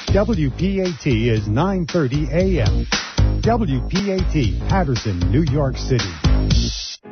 WPAT is 9:30 a.m. WPAT, Patterson, New York City.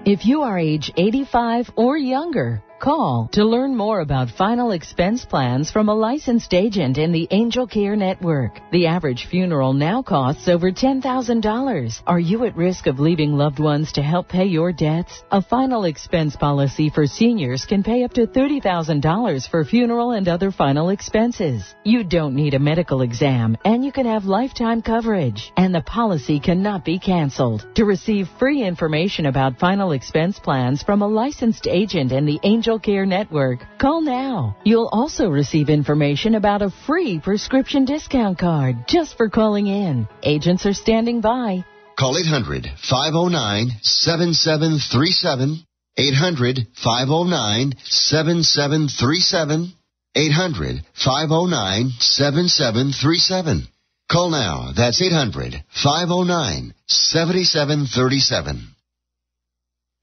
If you are age 85 or younger, call to learn more about final expense plans from a licensed agent in the Angel Care Network. The average funeral now costs over $10,000. Are you at risk of leaving loved ones to help pay your debts? A final expense policy for seniors can pay up to $30,000 for funeral and other final expenses. You don't need a medical exam, and you can have lifetime coverage, and the policy cannot be canceled. To receive free information about final expense plans from a licensed agent in the Angel Care Network, call now. You'll also receive information about a free prescription discount card just for calling in. Agents are standing by. Call 800-509-7737. 800-509-7737. 800-509-7737. Call now. That's 800-509-7737.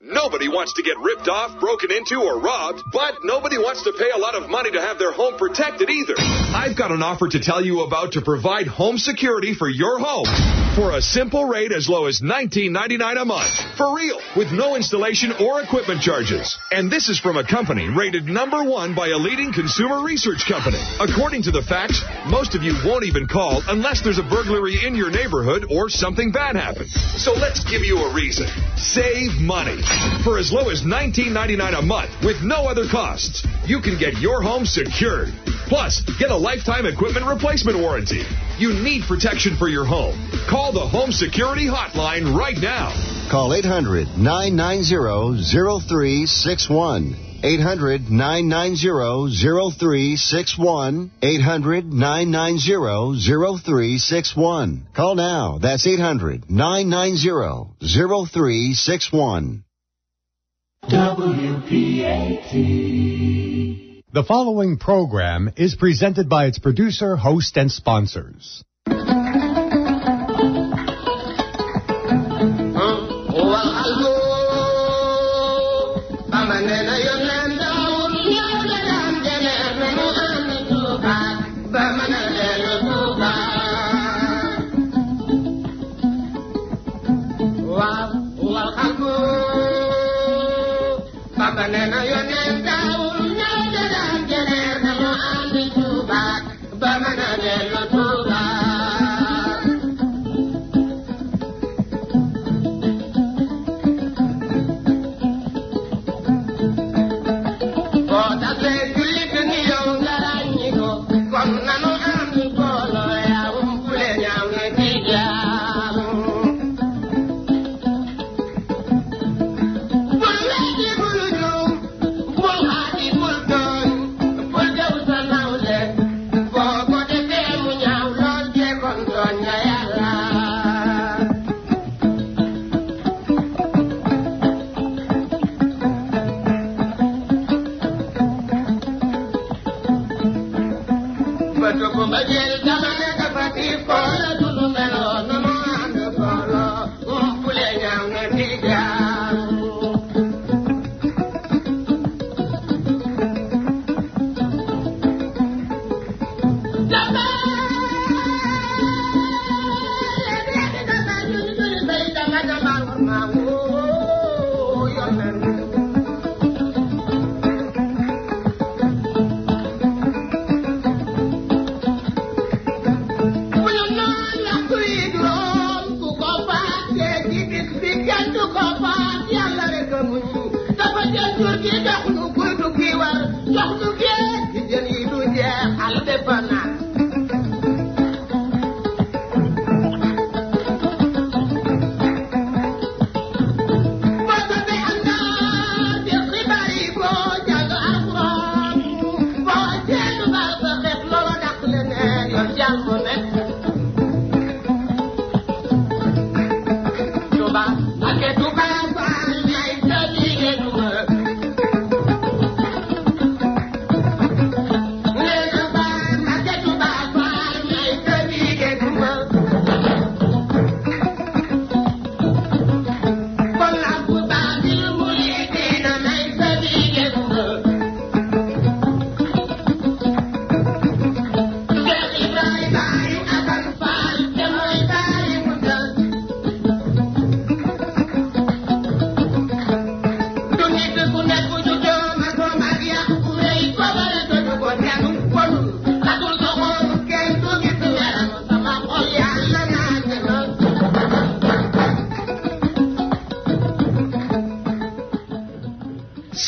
Nobody wants to get ripped off, broken into, or robbed, but nobody wants to pay a lot of money to have their home protected either. I've got an offer to tell you about to provide home security for your home for a simple rate as low as $19.99 a month. For real, with no installation or equipment charges. And this is from a company rated #1 by a leading consumer research company. According to the facts, most of you won't even call unless there's a burglary in your neighborhood or something bad happens. So let's give you a reason. Save money. For as low as $19.99 a month with no other costs, you can get your home secured. Plus, get a lifetime equipment replacement warranty. You need protection for your home. Call the Home Security Hotline right now. Call 800-990-0361. 800-990-0361. 800-990-0361. Call now. That's 800-990-0361. WPAT. The following program is presented by its producer, host, and sponsors.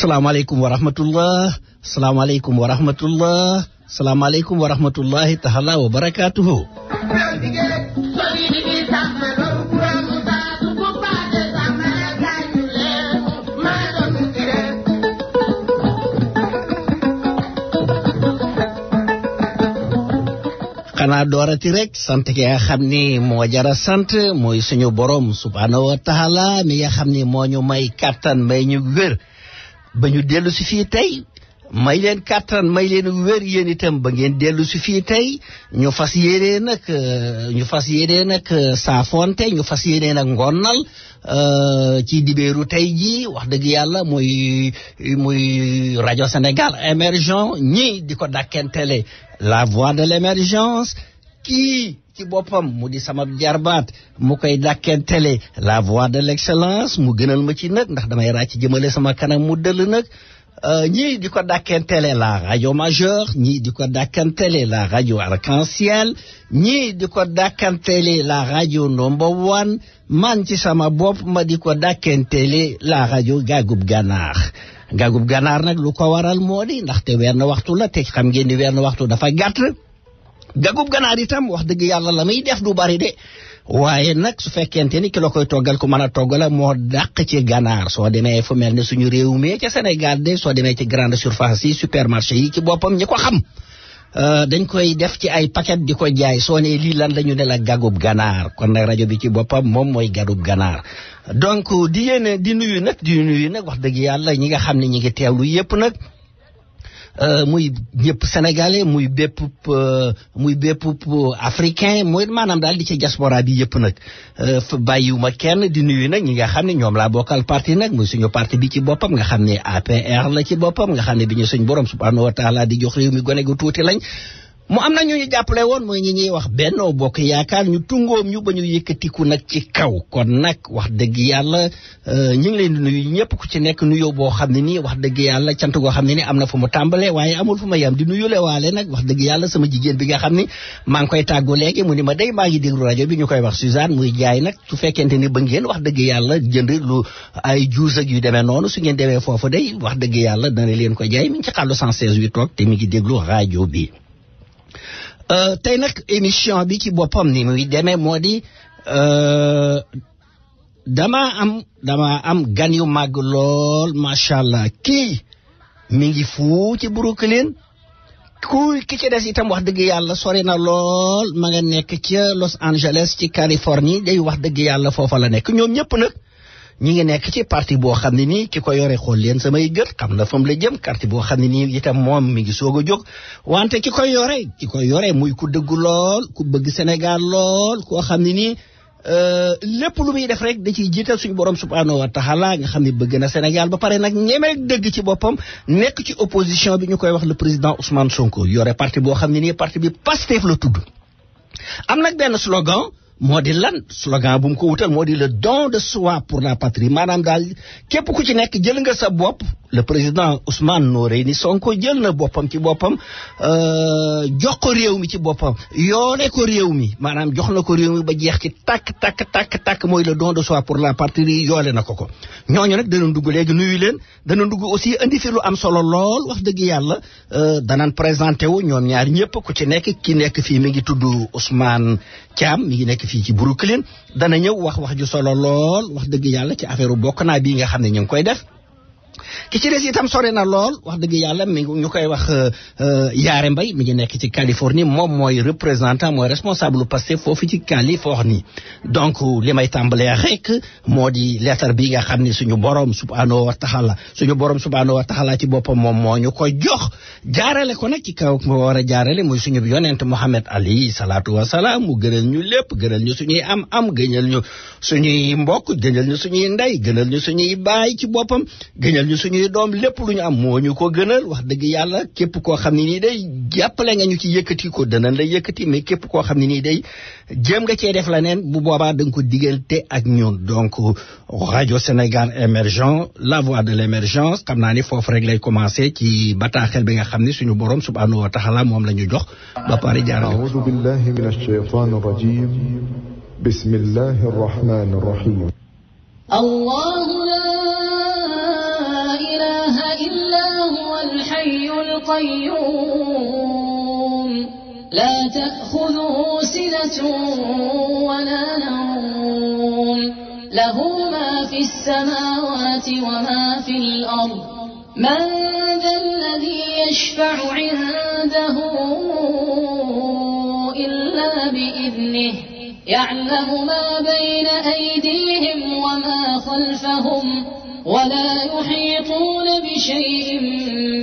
asalaamaaleykum wa rahmatullah asalaamaaleykum wa rahmatullah asalaamaaleykum wa rahmatullahi taala wa barakaatuhu. xanaa doorati rek sant ki nga xam ni moo jara sant mooy suñu borom subhaanahu wa taala mi nga xam ni moo ñu may kàttan may ñu wér ba ñu dellu si fii tey may leen kàttan may leen wér yéen itam ba ngeen dellu si fii tey ñu fas yéene nag saafonte ñu fas yéene nag ngonnal ci dibéeru tey jii wax dëgg yàlla muy rajo Sénégal émergent ñii di ko dàkkentele la voix de l'émergence kii ci boppam mu di sama jarbaat mu koy dàkkentele la voix de l'excellence mu gënal ma ci nag ndax damay ràcc jëmale sama kanam mu dëll nag ñii di ko dàkkentele la rajo majeure ñii di ko dàkkentele la rajo arc-en-ciel ñii di ko dàkkentele la rajo number one man ci sama bopp ma di ko dàkkentele la rajo Gagub Ganaar Gagub Ganaar nag lu ko waral moo di ndaxte weer na waxtu la te xam ngeen ni weer na waxtu dafa gàtt Gagub Ganaar itam wax dëgg yàlla la muy def du bari de waaye nag su fekkente ni ki la koy toggal ku mën a toggala moo dàq ci ganaar soo demee fu mel ne suñu réew mi ca Sénégal de soo demee ci grande surface yi supermarché yi ci boppam ñi ko xam dañ koy def ci ay paquet di ko jaay soo ne lii lan lañu ne la Gagub Ganaar kon nag rajo bi ci boppam moom mooy Gagub Ganaar donc di nuyu nag wax dëgg yàlla ñi nga xam ne ñi ngi teewlu yépp nag muy ñëpp sénégalais muy bépp africain mooy maanaam daal di ci diaspora bi yëpp nag bàyyiwuma kenn di nuyu nag ñi nga xam ne ñoom laa bokkal parti nag muy suñu parti bi ci boppam nga xam ne APR la ci boppam nga xam ne bi ñu suñ borom subhanahu wa taala di jox réew mi gone gu tuuti lañ mu am na ñu ñu jàppale woon mooy ñi ñuy wax Benno Bokk Yaakaar ñu tungoom ñu ba ñu yëkkatiku nag ci kaw kon nag wax dëgg yàlla ñu ngi leen di nuyu ñëpp ku ci nekk nuyoo boo xam ne nii wax dëgg yàlla cant goo xam ne ni am na fu mu tàmbalee waaye amul fu ma yam di nuyule waale nag wax dëgg yàlla sama jigéen bi nga xam ni maa ngi koy tàggu léegi mu ni ma day maa ngi déglu rajo bi ñu koy wax Suzanne muy jaay nag su fekkente ni ba ngeen wax dëgg yàlla jënd lu ay juus ak yu demee noonu su ngeen demee foofu day wax dëgg yàlla dana leen ko jaay mi ngi ci xàllu 116 wi toog te mi ngi déglu rajo bi tey nag émission bi ci boppam ni muy demee moo di dama am gan yu màgg lool macha allah kii mi ngi fu ci Brooklyn ki ci des itam wax dëgg yàlla sori na lool ma nga nekk ca Los Angeles ci Californie day wax dëgg yàlla foofa la nekk ñoom ñëpp nag ñi ngi nekk ci parti boo xam ne nii ki ko yore xool leen samay gët xam na fa mu la jëm parti boo xam ne nii itam moom mi ngi soog a jóg wante ki koy yore muy ku dëggu lool ku bëgg Sénégal lool koo xam ne nii lépp lu muy def rek da ciy jiital suñu borom subhanahu wa taala nga xam ne bëgg na Sénégal ba pare nag ñemee dëgg ci boppam nekk ci opposition bi ñu koy wax le président Ousmane Sonko yore parti boo xam ne nii parti bi Pastef la tudd am nag benn slogan moo di lan slogan bu mu ko wutal moo di le don de soi pour la patrie maanaam daal képp ku ci nekk jël nga sa bopp le président Ousmane Noreyni Sonko jël na boppam ci boppam jox ko réew mi ci boppam yoone ko réew mi maanaam jox na ko réew mi ba jeex ci takk mooy le don de soi pour la patrie yoole na ko ñooñu nag danañ dugg léegi nuyu leen danañ dugg aussi indi fi lu am solo lool wax dëgg yàlla danañ présenté wu ñoom ñaar ñëpp ku ci nekk ki nekk fii mi ngi tudd Ousmane Thiam mi ngi nekk fii ci Brooklyn dana ñëw wax ju solo lool wax dëgg yàlla ci affaire bokk naa bii nga xam ne ñu ngi koy def ki ci des itam sore na lool wax dëgg yàlla mi ñu koy wax Yaare Mbay mi ngi nekk ci Californie moom mooy représentant mooy responsable Pastef foofu ci Californie donc li may tàmbalee rek moo di lettre bi nga xam ne suñu borom subhanahu wa taala ci boppam moom moo ñu ko jox jaarale ko nag ci kaw moo war a jaarale muy suñu yonent Muhammad alayhi salaatu wasalaam mu gënal ñu lépp gënal ñu suñuy am gënal ñu suñuy mbokk gënal ñu suñuy ndey gënal ñu suñuy baay ci boppam gënal ñu suñuy doom lépp lu ñu am moo ñu ko gënal wax dëgg yàlla képp koo xam ne nii day jàppale nga ñu ci yëkkati ko danañ la yëkkati mais képp koo xam ne nii day jéem nga cee def la neen bu boobaa da nga ko diggante ak ñun donc rajo Sénégal émergent la voix de l'émergence xam naa ni foofu rek lay commencé ci bataaxel bi nga xam ne suñu borom subhanahu wa taala moom la ñu jox ba pare jaarale a'uudu billahi minash shaytaanir rajiim bismillahir rahmaanir rahiim الله لا إله القيوم لا تأخذه سنة ولا نوم له ما في السماوات وما في الأرض من ذا الذي يشفع عنده إلا بإذنه يعلم ما بين أيديهم وما خلفهم ولا يحيطون بشيء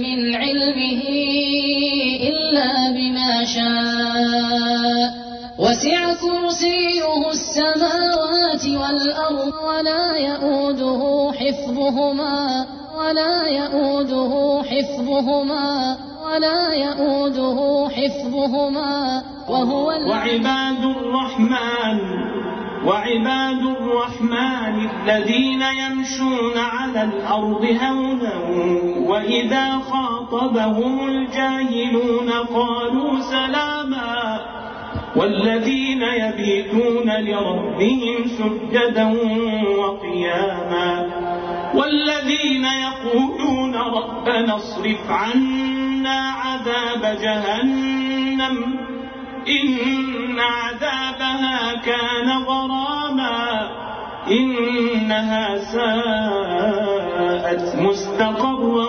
من علمه إلا بما شاء وسع كرسيه السماوات والأرض ولا يؤوده حفظهما وهو وعباد الرحمن الذين يمشون على الأرض هونا وإذا خاطبهم الجاهلون قالوا سلاما والذين يبيتون لربهم سجدا وقياما والذين يقولون ربنا اصرف عنا عذاب جهنم إن عذابها كان غراما إنها ساءت مستقرا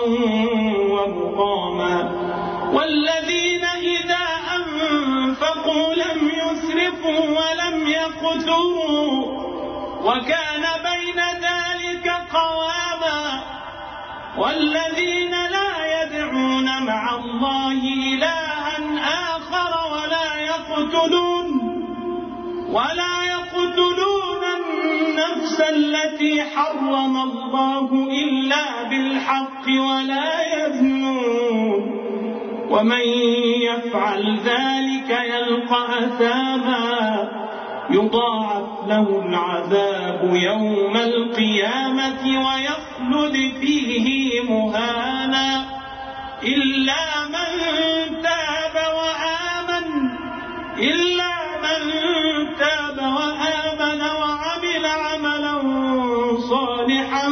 ومقاما والذين إذا أنفقوا لم يسرفوا ولم يقتروا وكان بين ذلك قواما والذين لا يدعون مع الله إلها آخر ولا يقتلون النفس التي حرم الله إلا بالحق ولا يزنون ومن يفعل ذلك يلقى أثاما يضاعف له العذاب يوم القيامة ويخلد فيه مهانا إلا من تاب وعمل عملا صالحا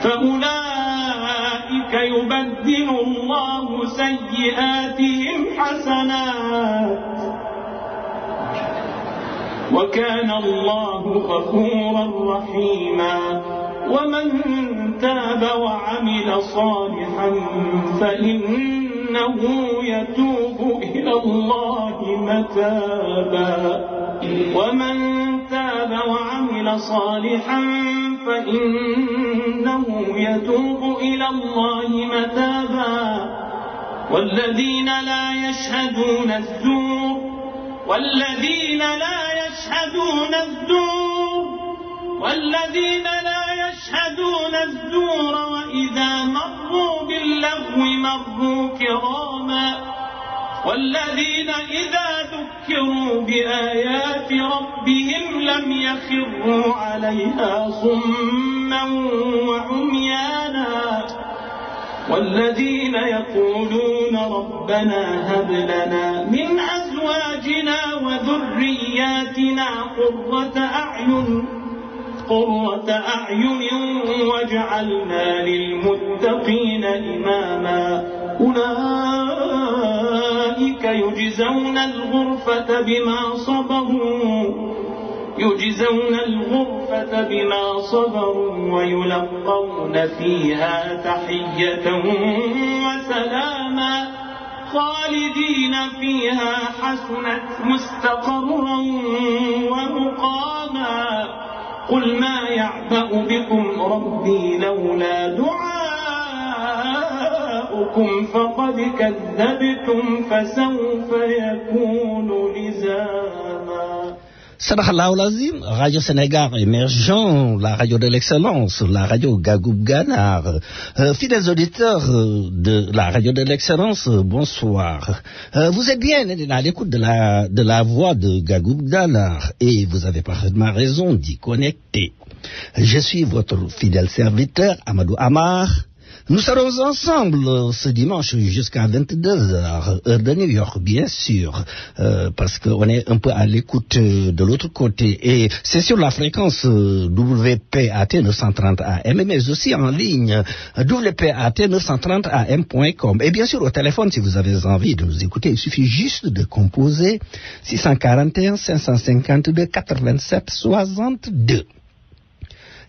فأولئك يبدل الله سيئاتهم حسنات وكان الله غفورا رحيما ومن تاب وعمل صالحا فإنه يتوب إلى الله متابا ومن تاب وعمل صالحا فإنه يتوب إلى الله متابا والذين لا يشهدون الزور وإذا مروا باللغو مروا كراما والذين إذا ذكروا بآيات ربهم لم يخروا عليها صما وعميانا والذين يقولون ربنا هب لنا من أزواجنا وذرياتنا قرة أعين واجعلنا للمتقين إماما أولئك يجزون الغرفة بما صبروا ويلقون فيها تحية وسلاما خالدين فيها حسنت مستقرا ومقاما قل ما يعبأ بكم ربي لولا دعاؤكم فقد كذبتم فسوف يكون لزاما. Sadaqallahu l'azim, Radio Sénégal émergent, la radio de l'excellence, la radio Gagoub Ganar. Fidèles auditeurs de la radio de l'excellence, bonsoir. Vous êtes bien à l'écoute de la voix de Gagoub Ganar et vous avez parfaitement raison d'y connecter. Je suis votre fidèle serviteur, Amadou Amar. Nous serons ensemble ce dimanche jusqu'à 22h, heure de New York, bien sûr, parce qu'on est un peu à l'écoute de l'autre côté. Et c'est sur la fréquence WPAT 930 AM, mais aussi en ligne, WPAT 930 AM.com. Et bien sûr, au téléphone, si vous avez envie de nous écouter, il suffit juste de composer 641 552 87 62.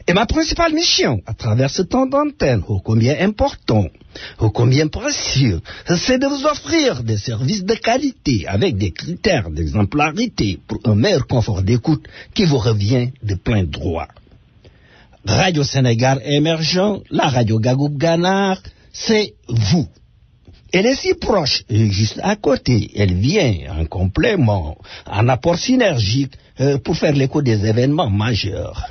Et ma principale mission, à travers ce temps d'antenne, ô combien important, ô combien précieux, c'est de vous offrir des services de qualité avec des critères d'exemplarité pour un meilleur confort d'écoute qui vous revient de plein droit. Radio Sénégal émergent, la radio Gagoub Ganar, c'est vous. Elle est si proche, juste à côté. Elle vient en complément, en apport synergique pour faire l'écho des événements majeurs.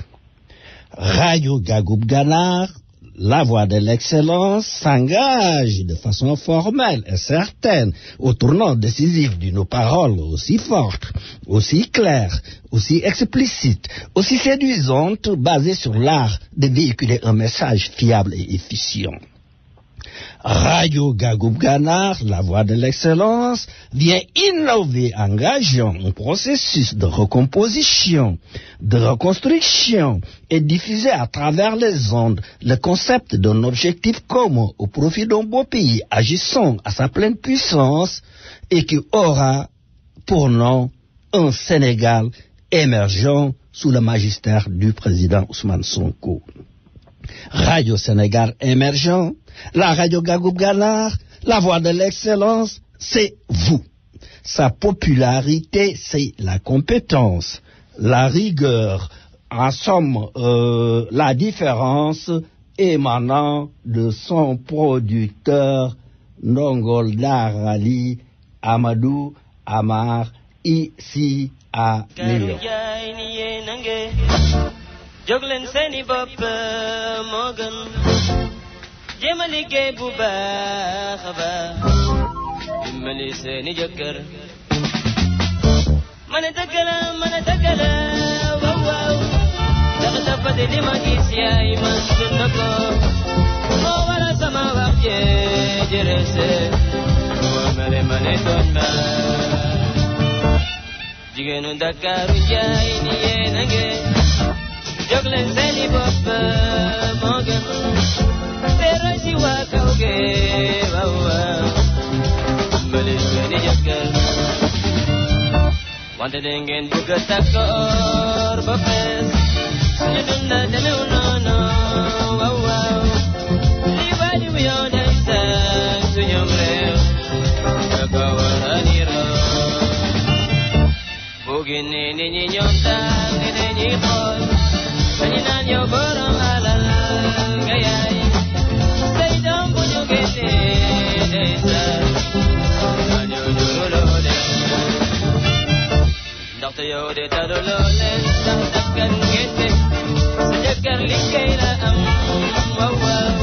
Radio Gagoub Ganar, la voix de l'excellence, s'engage de façon formelle et certaine au tournant décisif d'une parole aussi forte, aussi claire, aussi explicite, aussi séduisante, basée sur l'art de véhiculer un message fiable et efficient. Radio Gagoub Ganar, la voix de l'excellence, vient innover en engageant un processus de recomposition, de reconstruction et diffuser à travers les ondes le concept d'un objectif commun au profit d'un beau pays agissant à sa pleine puissance et qui aura pour nom un Sénégal émergent sous le magistère du président Ousmane Sonko. Radio Sénégal émergent, la radio Gagoub Ganar, la voix de l'excellence, c'est vous. Sa popularité, c'est la compétence, la rigueur, en somme, la différence émanant de son producteur Ndongol Darali Amadou Amar, ici à New York. Joglen seeni bopp moo gën jéem a liggéey bu baax a baax dimbali seeni jëkkër mën a dëgg la waaw waaw ndax dafa di li ma gis yaay man dund ko moo waral sama wax jee jërëse moo mele ma ne tooñ ma jigéenu Dakaaru njaay ni yéen a nge Joglen seeni bopp moo gën teeral si waa kaw ge waaw waaw dimbali seeni jëkkër wante da ngeen bëgg a takkoor ba fees suñu dunda demew noonu waaw waaw lii waaju yoo day saan suñu réew da ko war a niroo bu génnee nit ñi ñoom taal ni dañuy xool dañu naan yow borom alal nga yaay say doom bu ñu génnee day saan nga ñëw juruloo leen ndaxte yow de taluloo leen ndax dakkan ngente sa jëkkër liggéey la am waaw waaw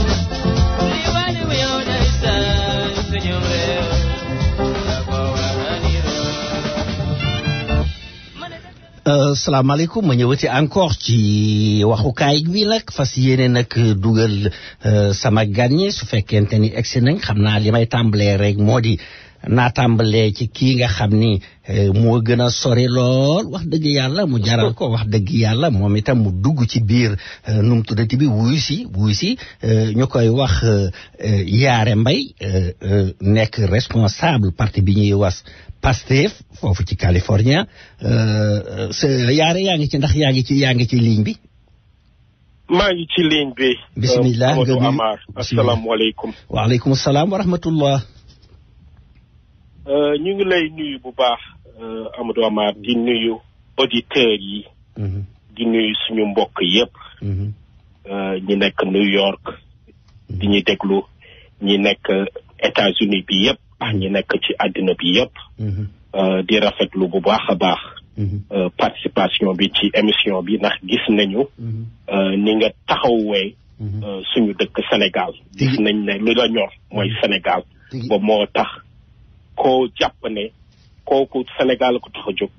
li wali yow day saan suñu réew da ko war a niroo. Salaamaaleykum ma ñëwati encore ci waxukaay bi nag fas yéene nag dugal sama gan ñi su fekkente ni egsi nañ xam naa li may tàmbalee rek moo di naa tàmbalee ci kii nga xam ni moo gën a sori lool wax dëgg yàlla mu jaral ko wax dëgg yàlla moom itam mu dugg ci biir nu mu tuddati bi wuyu si ñu koy wax Yaare Mbay nekk responsable parti bi ñuy was Pastef foofu ci California Yaare yaa ngi ci ndax yaa ngi ci ligne bi. maa ngi ci ligne bi. bisimilah Amadou Amar asalaamaaleykum. waaleykum salaam wa rahmatullah. ñu ngi lay nuyu bu baax Amadou Amar di nuyu auditeurs yi. di nuyu suñu mbokk yépp. ñi nekk New York. di ñu déglu ñi nekk États-Unis bi yépp. ak ñi nekk ci àddina bi yépp. di rafetlu bu baax a baax. participation bi ci émission bi ndax gis nañu. ni nga taxawee. suñu dëkk Sénégal. gis nañ ne lu la ñor mooy Sénégal. ba moo tax koo jàpp ne kooku Sénégal ko tax a jóg.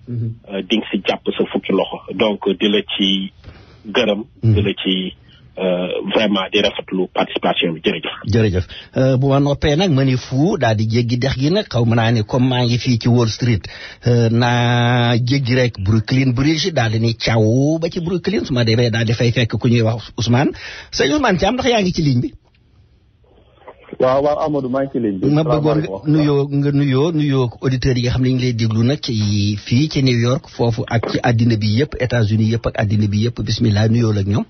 di nga si jàpp sa fukki loxo donc di la ci gërëm. di la ci vraiment di rafetlu participation bi jërëjëf bu ma noppee nag ma ni fu daal di jéggi dex gi nag xaw ma naa ne comme maa ngi fii ci Wall Street naa jéggi rek Brooklyn Bridge daal di ni caw ba ci Brooklyn su ma demee daal di fay fekk ku ñuy wax Ousmane sëñ Ousmane Thiam ndax yaa ngi ci ligne bi. waaw Amadou maa ngi ci ligne bi. ma bëggoon nga nuyoo auditeurs yi nga xam ne ñu ngi lay déglu nag ci fii ci New York foofu ak ci àddina bi yëpp États-Unis yëpp ak àddina bi yëpp bismillah nuyoo la ak ñoom.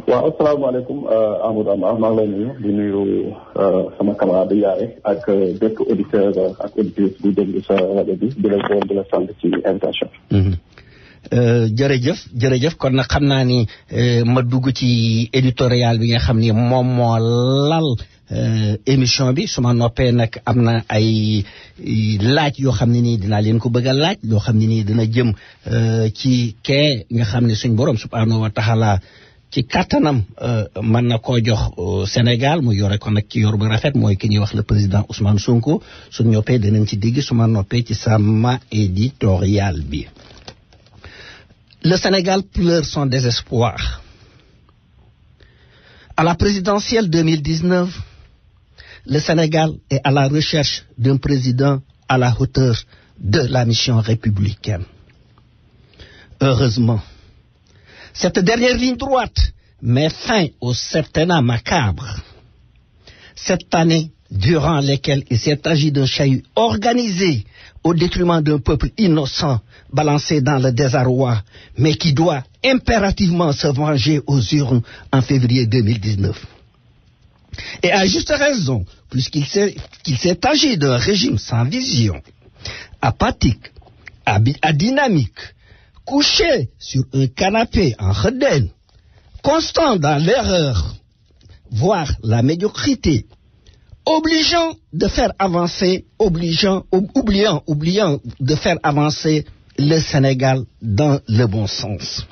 waaw asalaamaaleykum Amadou Amar maa ngi lay nuyu di nuyu sama camarade Yaare ak bépp auditeur ak auditrice bu déglu sa rajo bi di la gërëm di la sant ci invitation. jërëjëf kon nag xam naa ni ma dugg ci éditorial bi nga xam ni moom moo lal émission bi su ma noppee nag am na ay laaj yoo xam ne nii dinaa leen ko bëgg a laaj loo xam ne nii dina jëm ci kee nga xam ne suñ borom subhanahu wa taala ci kattanam mën na koo jox Sénégal mu yore ko nag ci yor bu rafet mooy ki ñuy wax le président Ousmane Sonko su noppee danañ ci digg su ma noppee ci sama éditorial bi. Le Sénégal pleure son désespoir. À la présidentielle 2019, le Sénégal est à la recherche d'un président à la hauteur de la mission républicaine. Heureusement, cette dernière ligne droite met fin au septennat macabre. Cette année, durant laquelle il s'est agi d'un chahut organisé au détriment d'un peuple innocent balancé dans le désarroi, mais qui doit impérativement se venger aux urnes en février 2019. Et à juste raison, puisqu'il s'est agi d'un régime sans vision, apathique, adynamique, couché sur un canapé en redène, constant dans l'erreur, voire la médiocrité, oubliant de faire avancer le Sénégal dans le bon sens.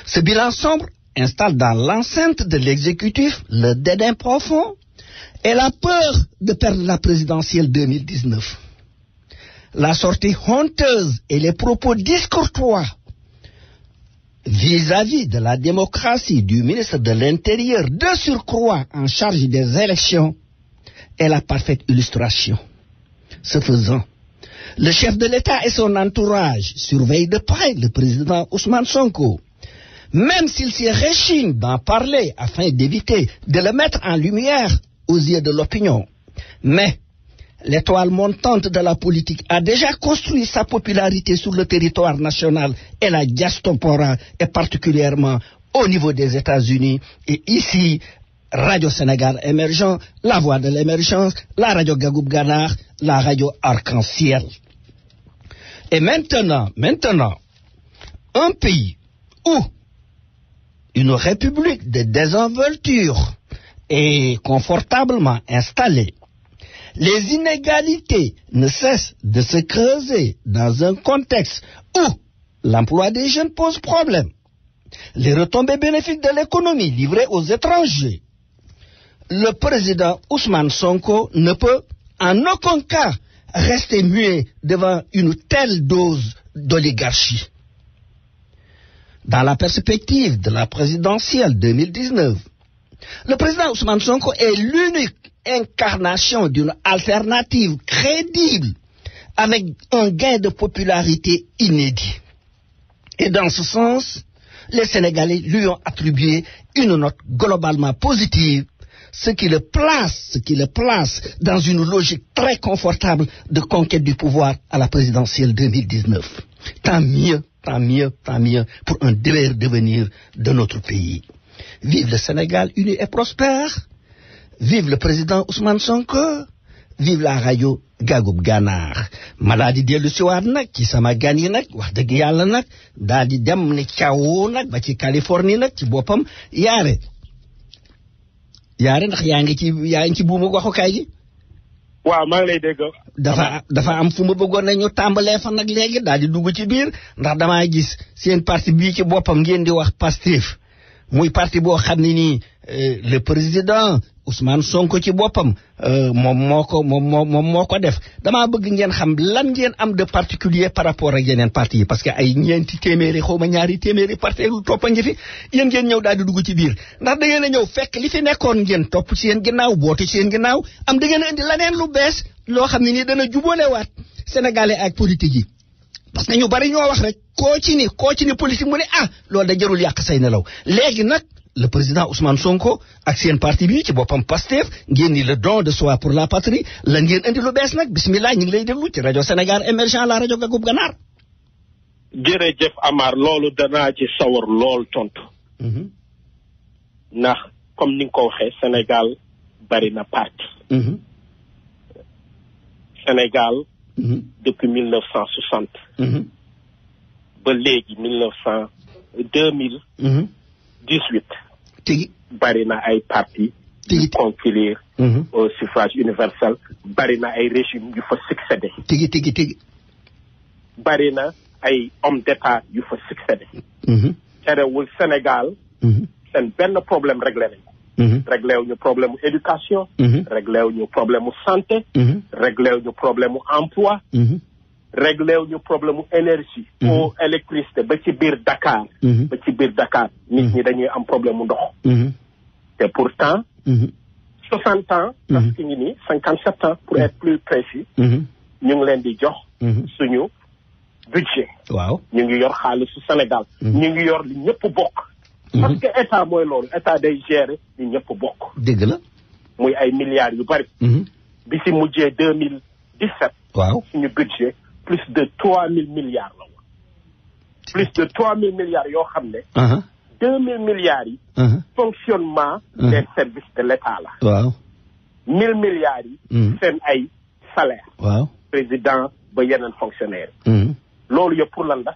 Ce bilan sombre installe dans l'enceinte de l'exécutif le dédain profond et la peur de perdre la présidentielle 2019. La sortie honteuse et les propos discourtois vis-à-vis de la démocratie du ministre de l'Intérieur de surcroît en charge des élections est la parfaite illustration. Ce faisant, le chef de l'État et son entourage surveillent de près le président Ousmane Sonko, même s'il s'y réchigne d'en parler afin d'éviter de le mettre en lumière aux yeux de l'opinion. Mais l'étoile montante de la politique a déjà construit sa popularité sur le territoire national et la diaspora, et particulièrement au niveau des États-Unis. Et ici, Radio Sénégal émergent, la voix de l'émergence, la radio Gagoub Ganar, la radio Arc-en-Ciel. Et maintenant, un pays où une république de désenvolture est confortablement installée, les inégalités ne cessent de se creuser dans un contexte où l'emploi des jeunes pose problème, les retombées bénéfiques de l'économie livrées aux étrangers, le président Ousmane Sonko ne peut en aucun cas rester muet devant une telle dose d'oligarchie. Dans la perspective de la présidentielle 2019, le président Ousmane Sonko est l'unique incarnation d'une alternative crédible avec un gain de popularité inédit. Et dans ce sens, les Sénégalais lui ont attribué une note globalement positive, ce qui le place dans une logique très confortable de conquête du pouvoir à la présidentielle 2019. Tant mieux pour un meilleur devenir de notre pays. Vive le Sénégal uni et prospère. Vive le président Ousmane Sonko. Vive la radio Gagoub Ganar. ma daal di dellu si waat nag ci sama gan yi nag wax dëgg yàlla nag daal di dem ni caw nag ba ci Californie nag ci boppam yaare ndax yaa ngi ci buumu waxukaay gi. waaw maa ngi lay dégg. dafa am fu ma bëggoon na ñu tàmbalee fa nag léegi daal di dugg ci biir ndax damaa gis seen parti bii ci boppam ngeen di wax Pastef muy parti boo xam ne nii le président Ousmane Sonko ci boppam moom moo ko def damaa bëgg ngeen xam lan ngeen am de particulier par rapport ak yeneen parti yi parce que ay ñeenti téeméeri xawma ñaari téeméeri parti lu topp a ngi fi yéen ngeen ñëw daal di dugg ci biir ndax da ngeen a ñëw fekk li fi nekkoon ngeen topp ci seen ginnaaw bootu ci seen ginnaaw am da ngeen a indi leneen lu bees loo xam ne ni dana jubóolewaat sénégalais ak politique yi parce que ñu bari ñoo wax rek koo ci ni politique mu ne loolu da jarul yàq say nelaw léegi nag le président Ousmane Sonko ak seen parti bi ci boppam Pastef ngeen ni le don de soi pour la patrie la ngeen indi lu bees nag bismillah ñu ngi lay déglu ci rajo Sénégal émergent la rajo Gagub Ganaar. jërëjëf Amar loolu danaa ci sawar lool tontu. ndax comme ni nga ko waxee Sénégal bari na parti. Sénégal. depuis 1960. ba léegi 2018. tigi bari na ay parti yu concourir au suffrage universel bari na ay régime yu fa succédé. tigi bari na ay homme d'état yu fa succédé. terewul Sénégal. seen benn problème réglé nañ ko. réglé wu ñu problème mu éducation. réglé wu ñu problème mu santé. réglé wu ñu problème mu emploi. réglé wu ñu problème mu énergie. eau électricité ba ci biir Dakar. nit ñi dañuy am problème mu ndox. te pourtant. 60 ans. parce que ñu ni 57 ans pour être plus précis. ñu ngi leen di jox. suñu budget. waaw ñu ngi yor xaalisu Sénégal. ñu ngi yor li ñëpp bokk. parce que état mooy loolu état day gérer li ñëpp bokk. dëgg la. muy ay milliards yu bari. bi si mujjee 2017. waaw suñu budget plus de 3000 milliards la woon. plus de 3000 milliards yoo xam ne. 2000 milliards yi. fonctionnement des services de l'état la. waaw 1000 milliards yi. seen ay salaire. waaw président ba yeneen fonctionnaire. loolu yëpp pour lan la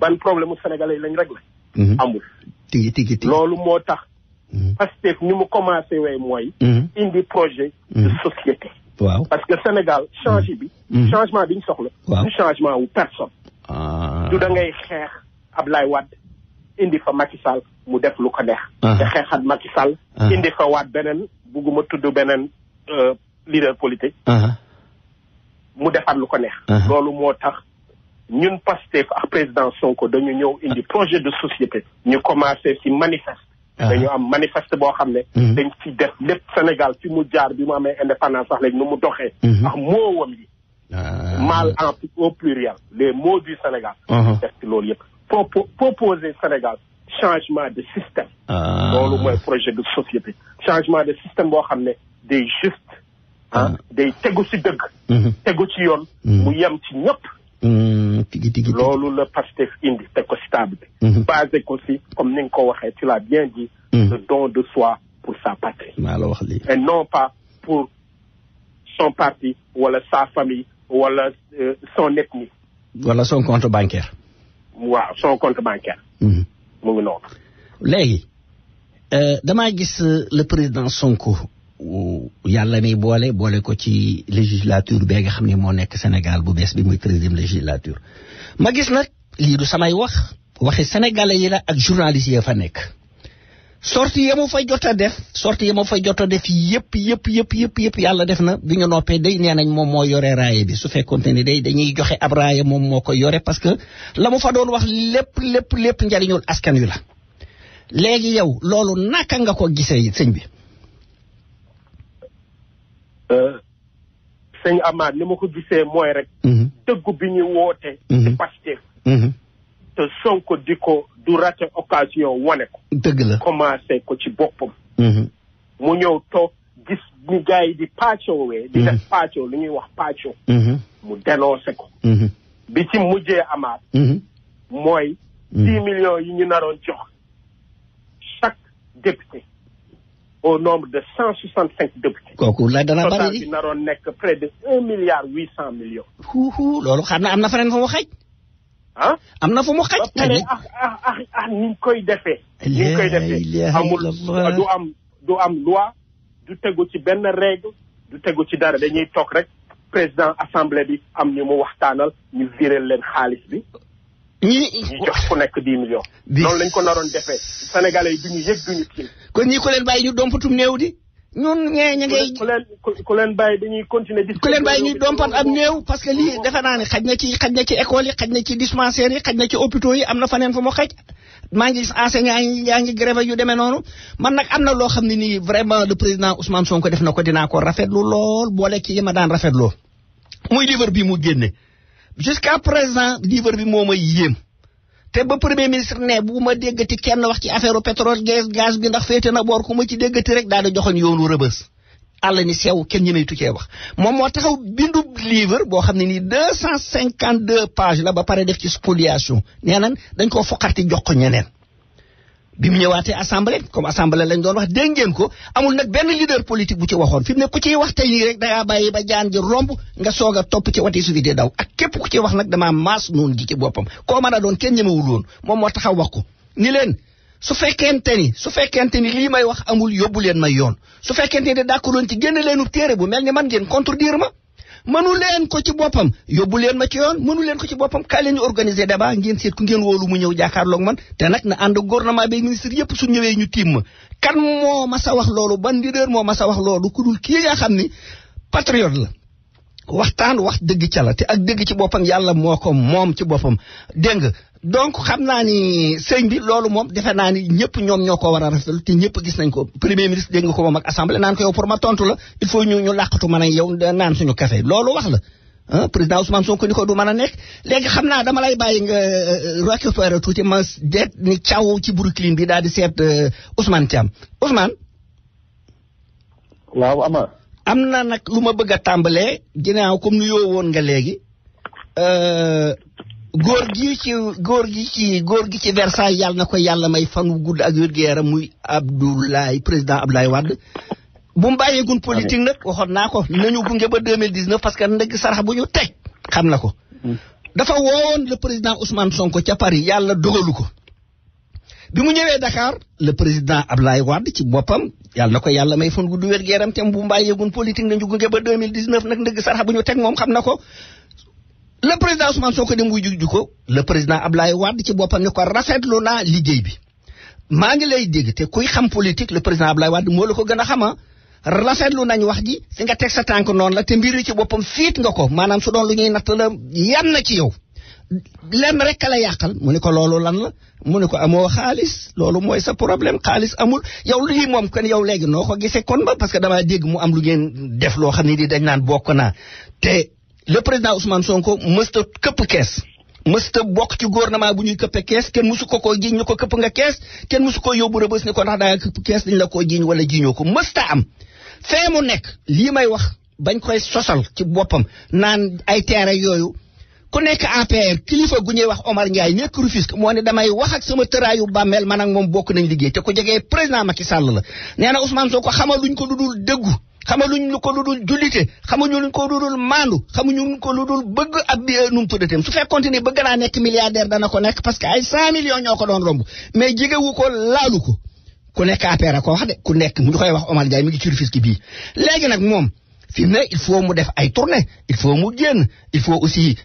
ban problème mu sénégalais yi lañ réglé. amul. tigi loolu moo tax. Pastef ni mu commencé wee mooy. indi projet de société. waaw parce que Sénégal changement bi ñu soxla. du changement wu personne. du da ngay xeex Ablaye Wade indi fa Macky Sall mu def lu ko neex. te xeexat Macky Sall. indi fa waat beneen bugguma tudd beneen leader politique. mu defaat lu ko neex. loolu moo tax. ñun Pastef ak président Sonko dañu ñëw indi projet de société ñu commencé ci manifeste dañu am manifeste boo xam ne dañ ci def lépp Sénégal fi mu jaar bi mu amee indépendance sax léegi nu mu doxee ak moowam yi mal au pluriel les mots du Sénégal def ci loolu yëpp proposer Sénégal changement de système loolu mooy projet de société changement de système boo xam ne day juste day tegu ci dëgg tegu ci yoon mu yem ci ñëpp tigi loolu la Pastef indi te ko stable bi basé ko si comme ni nga ko waxee tu l'as bien dit le don de soi pour sa patrie maa la wax lii et non pas pour son parti wala sa famille wala son ethnie wala son compte bancaire waaw son compte bancaire mu ngi noonu léegi damaa gis le président Sonko yàlla mi boole ko ci législature bee nga xam ne moo nekk Sénégal bu bees bi muy 13e législature ma gis nag lii du samay waxi sénégalais yi la ak journalistes yi fa nekk sortie yi ma fa jot a def yëpp yàlla def na bi ñu noppee day nee nañ moom moo yore raaye bi su fekkoonte ni dañuy joxe ab raaye moom moo ko yore parce que la mu fa doon wax lépp njariñul askan wi la léegi yow loolu naka nga ko gisee sëñ bi sëñ Amath ni ma ko gisee mooy rek dëggu bi ñu woote ci Pastef te Sonko di ko du raté occasion wane ko dëgg la commencé ko ci boppam mu ñëw toog gis ni gars yi di pàccoowee di def pàccoo lu ñuy wax pàccoo mu dénoncé ko bi ci mujjee Amath mooy 10 millions yi ñu naroon jox chaque député au nombre de 165 députés. kooku la dana bari total bi naroon nekk près de 1 milliard 800 millions. loolu xam na am na feneen fu mu xaj. am na fu mu xaj. ba pare ni ñu koy defee. amul du am loi du tegu ci benn règle du tegu ci dara dañuy toog rek président assemblée bi am ñu mu waxtaanal ñu viréel leen xaalis bi. ñu jox ku nekk 10 millions. noonu lañ ko naroon defee sénégalais yi duñu yëg duñu tiim. kon ñi ko leen bàyyi ñu dompatum néew di. ñun ñee ña ngay ku leen bàyyi dañuy continuer di ku leen bàyyi ñuy dompat am néew parce que lii defe naa ne xaj na ci école yi xaj na ci dispensaires yi xaj na ci hôpitaux yi am na faneen fu mu xaj maa ngi gis enseignants yi yaa ngi grève yu demee noonu man nag am na loo xam ne nii vraiment le président Ousmane Sonko def na ko dinaa ko rafetlu lool boole ci yi ma daan rafetloo muy livre bi mu génne jusqu'à présent livre bi moo may yéem te ba premier ministre ne bu ma déggati kenn wax ci affaire pétrole gaz bi ndax féete na boor ku ma ci déggati rek daal di joxoon yoonu rëbës àll ni sew kenn ñemeytu cee wax moom moo taxaw bindu livre boo xam ne nii 252 pages la ba pare def ci spoliation nee nañ dañ koo foqarti jox ko ñeneen bi mu ñëwaatee assemblée comme assemblée lañ doon wax dégg ngeen ko amul nag benn leader politique bu ci waxoon fi mu ne ku ciy wax tey nii rek dangaa bàyyi ba jaan ji romb nga soog a topp ci wati sufi di daw ak képp ku ci wax nag damaa maas noonu ji ci boppam koo mën a doon kenn ñemewul woon moom moo taxaw wax ko ni leen su fekkente ni lii may wax amul yóbbu leen may yoon su fekkente ni d'accordoon ci génn leenu téere bu mel ni man ngeen contredire ma mënu leen ko ci boppam yóbbu leen ma ci yoon mënu leen ko ci boppam kaay leen ñu organiser débat ngeen seet ku ngeen wóolu mu ñëw jàkkaarloog man te nag na ànd gouvernement bi ministre yëpp su ñëwee ñu tiim ma kan moo ma sa wax loolu ban leader moo ma sa wax loolu ku dul kii nga xam ni patriote la waxtaan wax dëgg ca la te ak dëgg ci boppam yàlla moo ko moom ci boppam dégg nga donc xam naa ni sëñ bi loolu moom defe naa ni ñëpp ñoom ñoo ko war a rafetlu te ñëpp gis nañ ko premier ministre dégg nga ko moom ak assemblée naan ko yow pour ma tontu la il faut ñu làqatu mën a yow naan suñu café loolu wax la président Ousmane Sonko ni ko du mën a nekk léegi xam naa dama lay bàyyi nga récupérer tuuti ma deet ni caw ci Brooklyn bi daal di seet Ousmane Thiam Ousmane. waaw Amar. am na nag lu ma bëgg a tàmbalee ginnaaw comme nu yoo woon nga léegi góor gi ci Versailles yàlla na ko yàlla may fan wu gudd ak wér-gu-yaram muy président Abdoulaye Wade bu mu bàyyeegun politique nag waxoon naa ko nañu gunge ba 2019 parce que ndëgg sarax bu ñu teg xam na ko dafa woowoon le président Ousmane Sonko ca Paris yàlla dogalu ko bi mu ñëwee Dakar le président Abdoulaye Wade ci boppam yàlla na ko yàlla may fan gudd wér-gu-yaram te bu mu bàyyeegun politique nañu gunge ba 2019 nag ndëgg sarax bu ñu teg moom xam na ko le président Ousmane Sonko dem wuy ju ko le président Abdoulaye Wade ci boppam ni ko rafetlu naa liggéey bi maa ngi lay dégg te kuy xam politique le président Abdoulaye Wade moo la ko gën a xama rafetlu nañ wax ji fi nga teg sa tànk noonu la te mbir yi ci boppam fiit nga ko maanaam su doon lu ñuy natt la yan na ci yow lenn rek la yàqal mu ni ko loolu lan la mu ni ko amoo xaalis loolu mooy sa problème xaalis amul yow lii moom kon yow léegi noo ko gisee kon ba parce que damaa dégg mu am lu ngeen def loo xam ne di dañ naan bokk naa te le président Ousmane Sonko mësta këpp kees mësta bokk ci gouvernement bu ñuy këppe kees kenn mësu ko jiiñ ñu ko këpp nga kees kenn mësu ko yóbbu rëbës ni ko ndax daa këpp kees dañ la koo jiiñ wala jiiñoo ko mësta am fee mu nekk lii may wax bañ koy sosal ci boppam naan ay terrain yooyu ku nekk APR kilifa gu ñuy wax Omar Ndiaye nekk Rufisque moo ne damay wax ak sama tëraayu bàmmeel man ak moom bokk nañ liggéey te ku jegee président Macky Sall la nee na Ousmane Sonko xamaluñ ko dudul dëggu xamaluñ ko ludul jullite xamuñu ko ludul maandu xamuñu ko ludul bëgg ab bi num tuddatem su fekkoon ni bëgg naa nekk milliardaire dana ko nekk parce que ay 100 millions ñoo ko doon romb mais jegewu ko laalu ko ku nekk APR ko wax de ku nekk mu ñu koy wax Omar Ndiaye mi ngi ci Rufisque bii léegi nag moom fi mu ne il faut mu def ay tournée il faut mu génn il faut aussi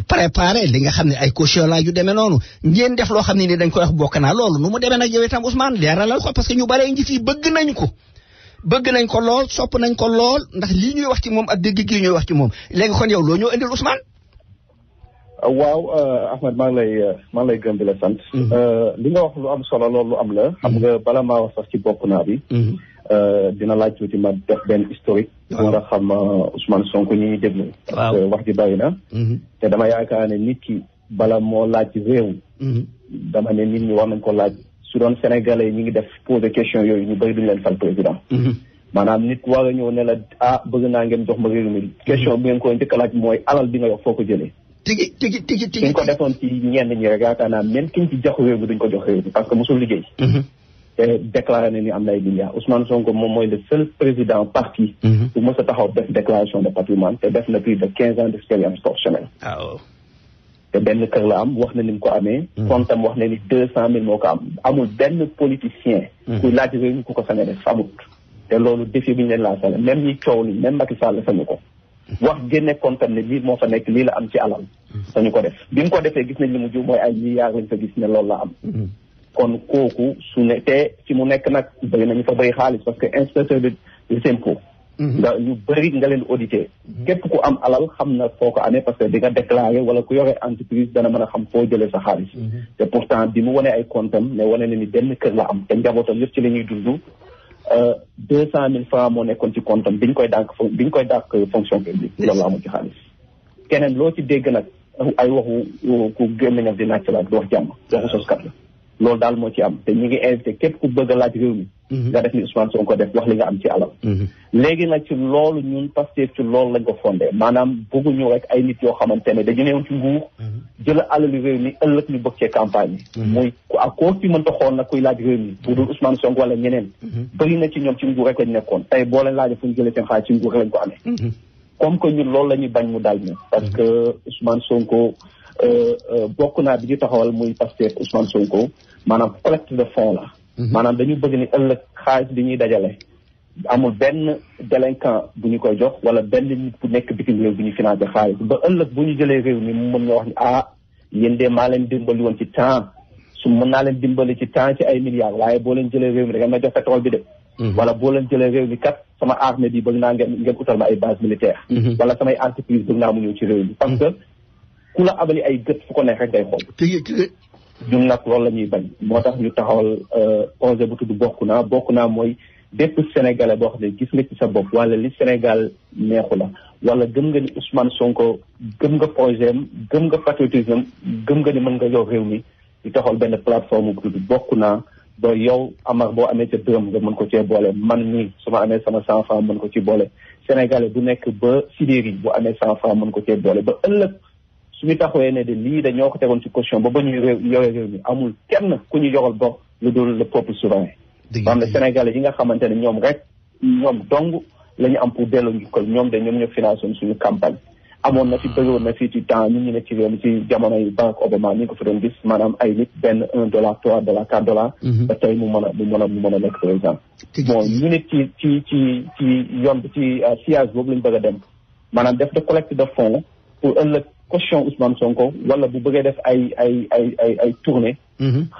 préparer li nga xam ne ay caution la yu demee noonu ngeen def loo xam ne ni dañ koy wax bokk naa loolu nu mu demee nag yow itam Ousmane leeralal ko parce que ñu bare ngi fii bëgg nañ ko lool sopp nañ ko lool ndax lii ñuy wax ci moom ak dégg gi ñuy wax ci moom léegi kon yow loo ñoo indil Ousmane. waaw Ahmed maa ngi lay gërëm di la sant. li nga wax lu am solo loolu lu am la. xam nga bala maa wax sax ci bokk naa bi. dina laaj tuuti ma def benn historique. war a xam Ousmane Sonko ñi ñuy déglu. parce que wax ji bàyyi na. te dama yaakaar ne nit ki bala moo laaj réew. dama ne nit ñi war nañ ko laaj. su doon Sénégalais yi ñu ngi def poser question yooyu ñu bëri duñu leen fal président. maanaam nit war a ñëw ne la bëgg naa ngeen jox ma réew mi question bi ngeen ko njëkk a laaj mooy alal bi nga yor foo ko jëlee. tigi suñ ko defoon ci ñenn ñi rek yaakaar naa même kiñ ci jox réew mi duñ ko jox réew mi parce que mosul liggéey. te déclaré na ni am na ay milliards Ousmane Sonko moom mooy le seul président parti. bu mës a taxaw def déclaration de patrimoine te def na plus de 15 ans d' expérience professionnelle. te benn kër la am wax na ni mu ko amee. kontam wax na ni 200 000 moo ko am amul benn politicien. kuy laaj réew mi ku ko sañ a def amut. te loolu défi bi ñu leen lancé la même ñi coow li même Macky Sall sañu ko. wax génne kontam ne lii moo fa nekk lii la am ci alal. sañu ko def bi mu ko defee gis nañ li mu jiw mooy ay milliards lañ fa gis ne loolu la am. kon kooku su ne te ci mu nekk nag bëri nañu fa bëri xaalis parce que inspecteur de les impôts. nga ñu bëri nga leen audité. képp ku am alal xam na foo ko amee parce que di nga déclaré wala ku yore entreprise dana mën a xam foo jëlee sa xaalis. te pourtant bi mu wane ay comptam ne wane na ni benn kër la am te njabootam yëpp ci la ñuy dund 200,000 francs moo nekkoon ci comptam biñ koy dàq fonction publique loolu la amul ci xaalis. keneen loo ci dégg nag ay waxu ku gémmiñam di nàcc la di wax jàmm waxu soskat la loolu daal moo ci am te ñu ngi invité képp ku bëgg a laaj réew mi. nga def ni Ousmane Sonko def wax li nga am ci alal. léegi nag ci loolu ñun Pastef ci loolu lañ ko fondé maanaam bëgguñu rek ay nit yoo xamante ne dañu newoon ci nguur jël alalu réew mi ëllëg ñu bëgg cee campagne yi. muy ak koo ci mënta xool nag kuy laaj réew mi bu dul Ousmane Sonko wala ñeneen. bëri na ci ñoom ci nguur rek lañ nekkoon tey boo leen laajee fu ñu jëlee seen xaalis ci nguur rek lañ ko amee. comme que ñun loolu la ñuy bañ mu dal ñu. parce que Ousmane Sonko bokk naa bi ñu taxawal muy Pastef Ousmane Sonko maanaam collecte de fonds la. maanaam dañu bëgg ni ëllëg xaalis bi ñuy dajale amul benn délinquant bu ñu koy jox wala benn nit bu nekk bitim réew bu ñu financé xaalis ba ëllëg bu ñu jëlee réew mi mu mën nga wax ni yéen de maa leen dimbali woon ci temps su mën naa leen dimbali ci temps ci ay milliards waaye boo leen jëlee réew mi da ngeen ma jox pétrole bi de. wala boo leen jëlee réew mi kat sama armée bi bëgg naa ngeen utal ma ay base militaire. wala samay entreprise bëgg naa mu ñëw ci réew mi parce que ku la abali ay gët fu ko neex rek ngay xool. ñun nag loolu la ñuy bañ moo tax ñu taxawal projet bu tudd bokk naa mooy bépp sénégalais boo xam ne gis nga ci sa bopp wala li Sénégal neexu la wala gëm nga ni Ousmane Sonko gëm nga projet am gëm nga patriotisme gëm nga ni mën nga yor réew mi ñu taxawal benn plateforme bu tudd bokk naa ba yow Amar boo amee sa dërëm nga mën ko cee boole man nii su ma amee sama 100 francs mën ko ci boole sénégalais bu nekk ba Sidéri bu amee 100 francs mën ko cee boole ba ëllëg suñu taxawee ne de lii dañoo ko tegoon ci caution ba ñuy yore réew mi amul kenn ku ñu yoral bor lu dul le peuple souverain. xam ne sénégalais yi nga xamante ne ñoom dong la ñu am pour delloo njukkal ñoom ñoo financé suñu campagne. amoon na fi bëriwoon na fii ci temps ñun ñu ne ci réew mi ci jamono yi Barack Obama ñu ngi ko fi doon gis maanaam ay nit benn $1 $3 $4. ba tey mu mën a nekk président. bon ñu ne ci yoon bi ci sillage boobu lañ bëgg a dem maanaam def de collecte de fonds pour ëllëg caution Ousmane Sonko wala bu bëggee def ay tournée.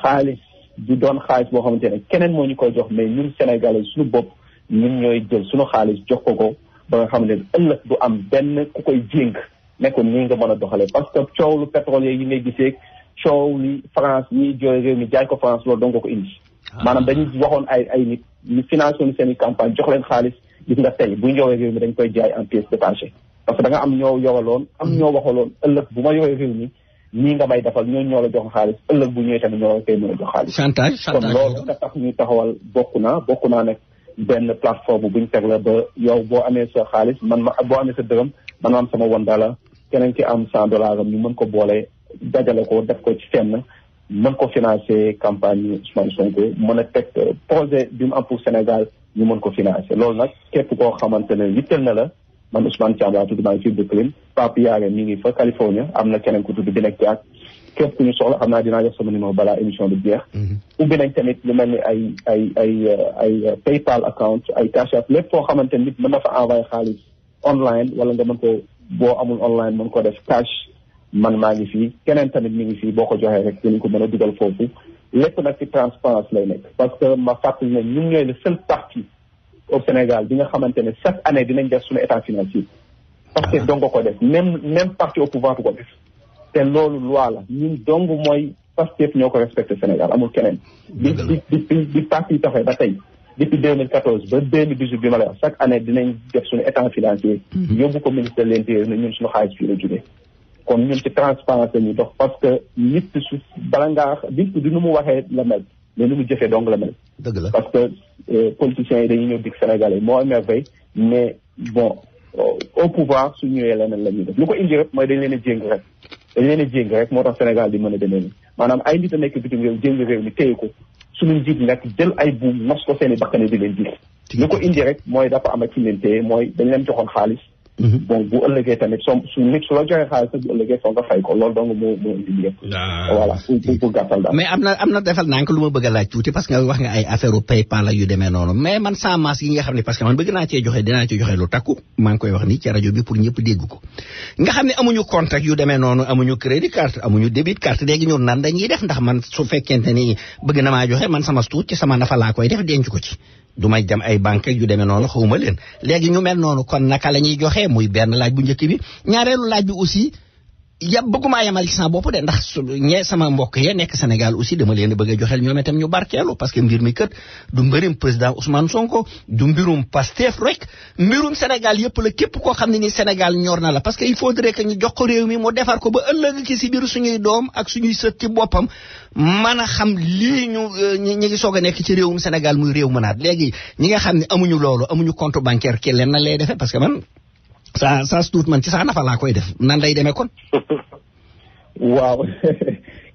xaalis du doon xaalis boo xamante ne keneen moo ñu koy jox mais ñun Sénégalais suñu bopp ñun ñooy jël suñu xaalis jox ko ba nga xam ne ëllëg du am benn ku koy jénk nekkoon nii nga mën a doxalee parce que coow lu pétrole yi ngay gisee coow li France ñiy jooy réew mi jaay ko France loolu dong nga ko indi. maanaam dañuy waxoon ay nit ñu financé woon seen i campagne jox leen xaalis gis nga tey bu ñu yoree réew mi dañ koy jaay en pièces détachées. parce que da nga am ñoo yoraloon am ñoo waxaloon ëllëg bu ma yoree réew mi nii nga may defal ñoo la jox xaalis ëllëg bu ñëwee tamit ñoo koy mën a jox xaalis. chantage kon loolu nga tax ñu taxawal bokk naa nag benn plateforme bu ñu teg la ba yow boo amee sa xaalis boo amee sa dërëm man ma am sama $1 keneen ki am $100 am ñu mën ko boole dajale ko def ko ci fenn mën ko financer campagne Ousmane Sonko mën a teg projet bi mu am pour Sénégal ñu mën ko financer loolu nag képp koo xamante ne yitteel na la. man Ousmane Thiam laa tudd maa ngi ci Brooklyn Pape Yaare mi ngi fa California am na keneen ku tudd Binek Diak képp ku ñu soxla xam naa dinaa jox sama numéro balaa émission bi jeex. ubbi nañ tamit lu mel ni ay PayPal account ay Cash App lépp foo xamante nit mën na fa envoyé xaalis online wala nga mën ko boo amul online mën ko def cash man maa ngi fii keneen tamit mi ngi fii boo ko joxee rek dinañ ko mën a dugal foofu lépp nag ci transparence lay nekk parce que ma fàttali ne ñun ñooy le seul parti au Sénégal bi nga xamante ne chaque année dinañ def suñu état financier parce que dong ko def même parti au pouvoir du ko def te loolu loi la ñun dong mooy Pastef ñoo ko respecté Sénégal amul keneen di parti taxee ba tey depuis 2014 ba 2018 bi ma lay wax chaque année dinañ def suñu état financier yóbbu ko ministre de l'intérieur ne ñun suñu xaalis fii la jógee kon ñun ci transparence la ñuy dox parce que nit su bala ngaa nit di nu mu waxee la mel mais nu mu jëfee dong la mel dëgg la parce que politiciens yi dañuy ñëw dig Sénégalais moo émerveille mais bon au pouvoir su ñëwee leneen la ñuy def lu ko indi rek mooy dañ leen a jéng rek moo tax Sénégal di mën a demee nii maanaam ay nit a nekk bitim réew jéng réew mi téye ko suñu njiit nag jël ay buum nos ko seen i bakkane di leen jiit lu ko indi rek mooy dafa am ak ci leen téye mooy dañ leen joxoon xaalis bon bu ëllëgee tamit su nit su la joxee xaalis bu ëllëgee foog nga fay ko loolu dong moo indi yëpp. voilà pour gàttal daal. mais am na defal naa ko lu ma bëgg a laaj tuuti parce que wax nga ay affaire u PayPal yu demee noonu mais man sans masque yi nga xam ne parce que man bëgg naa cee joxe dinaa ci joxe lu takku maa ngi koy wax ni ci rajo bi pour ñëpp dégg ko nga xam ne amuñu contact yu demee noonu amuñu crédit carte amuñu débit carte léegi ñun nan dañuy def ndax man su fekkente ni bëgg na maa joxe man sama tuut ci sama nafa laa koy def denc ko ci du may dem ay banque yu demee noonu xawuma leen léegi ñu mel noonu kon naka la ñuy joxe muy benn laaj bu njëkk bi ñaareelu laaj bi aussi bëgguma yamal ci sama bopp de ndax ñe sama mbokk ya nekk Sénégal aussi dama leen bëgg a joxel ñoom itam ñu barkeelu parce que mbir mi kat du mbirum président Ousmane Sonko du mbirum Pastef rek mbirum Sénégal yëpp la képp koo xam ne ni Sénégal ñor na la parce que il faudrait que ñu jox ko réew mi mu defar ko ba ëllëg ci si biir suñuy doom ak suñuy sët ci boppam mën a xam lii ñi ngi soog a nekk ci réewum Sénégal muy réew mënaat léegi ñi nga xam ne amuñu loolu amuñu compte bancaire ki leen na lay defee parce que man saa tuut man ci saa nafa laa koy def nan lay demee kon. waaw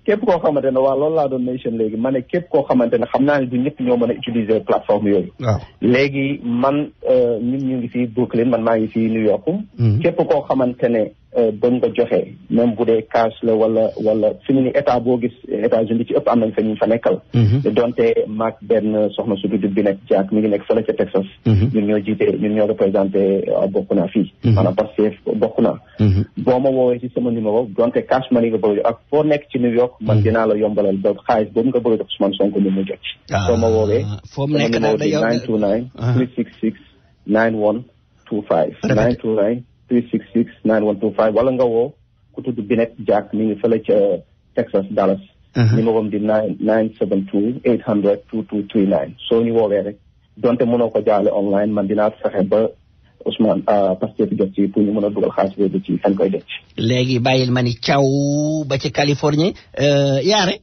képp koo xamante ne waaw loolu laa doon mention léegi ma ne képp koo xamante ne xam naa ne du ñëpp ñoo mën a utiliser plateforme yooyu. waaw léegi man ñun ñu ngi fii Brooklyn man maa ngi fii New York. képp koo xamante ne bëgg nga joxe même bu dee cash la wala fi mu ni état boo gis États-Unis ci ëpp am nañ fa ñu fa nekkal. donte maag benn soxna su tudd bi nekk Jack mi ngi nekk fële ca Texas. ñun ñoo représenté bokk naa fii. maanaam parce que bokk naa. boo ma woowee ci sama numéro donte cash money nga bëgg ak foo nekk ci New York man dinaa la yombalal ba xaalis boobu nga bëgg a jox Ousmane Sonko ni mu jot ci. soo ma woowee. foo mu nekk daal day yow 929 366 9125 366 9125 wala nga woo ku tudd Binet Jack mi ngi fële ca Texas Dallas. numéro am di 972 800 2239 soo ñu woowee rek donte mënoo ko jaale online man dinaa fexe ba Ousmane Pastef jot ci pour ñu mën a dugal xaalis boobu ci fan koy denc. léegi bàyyil ma ni caw ba ci Californie yaare.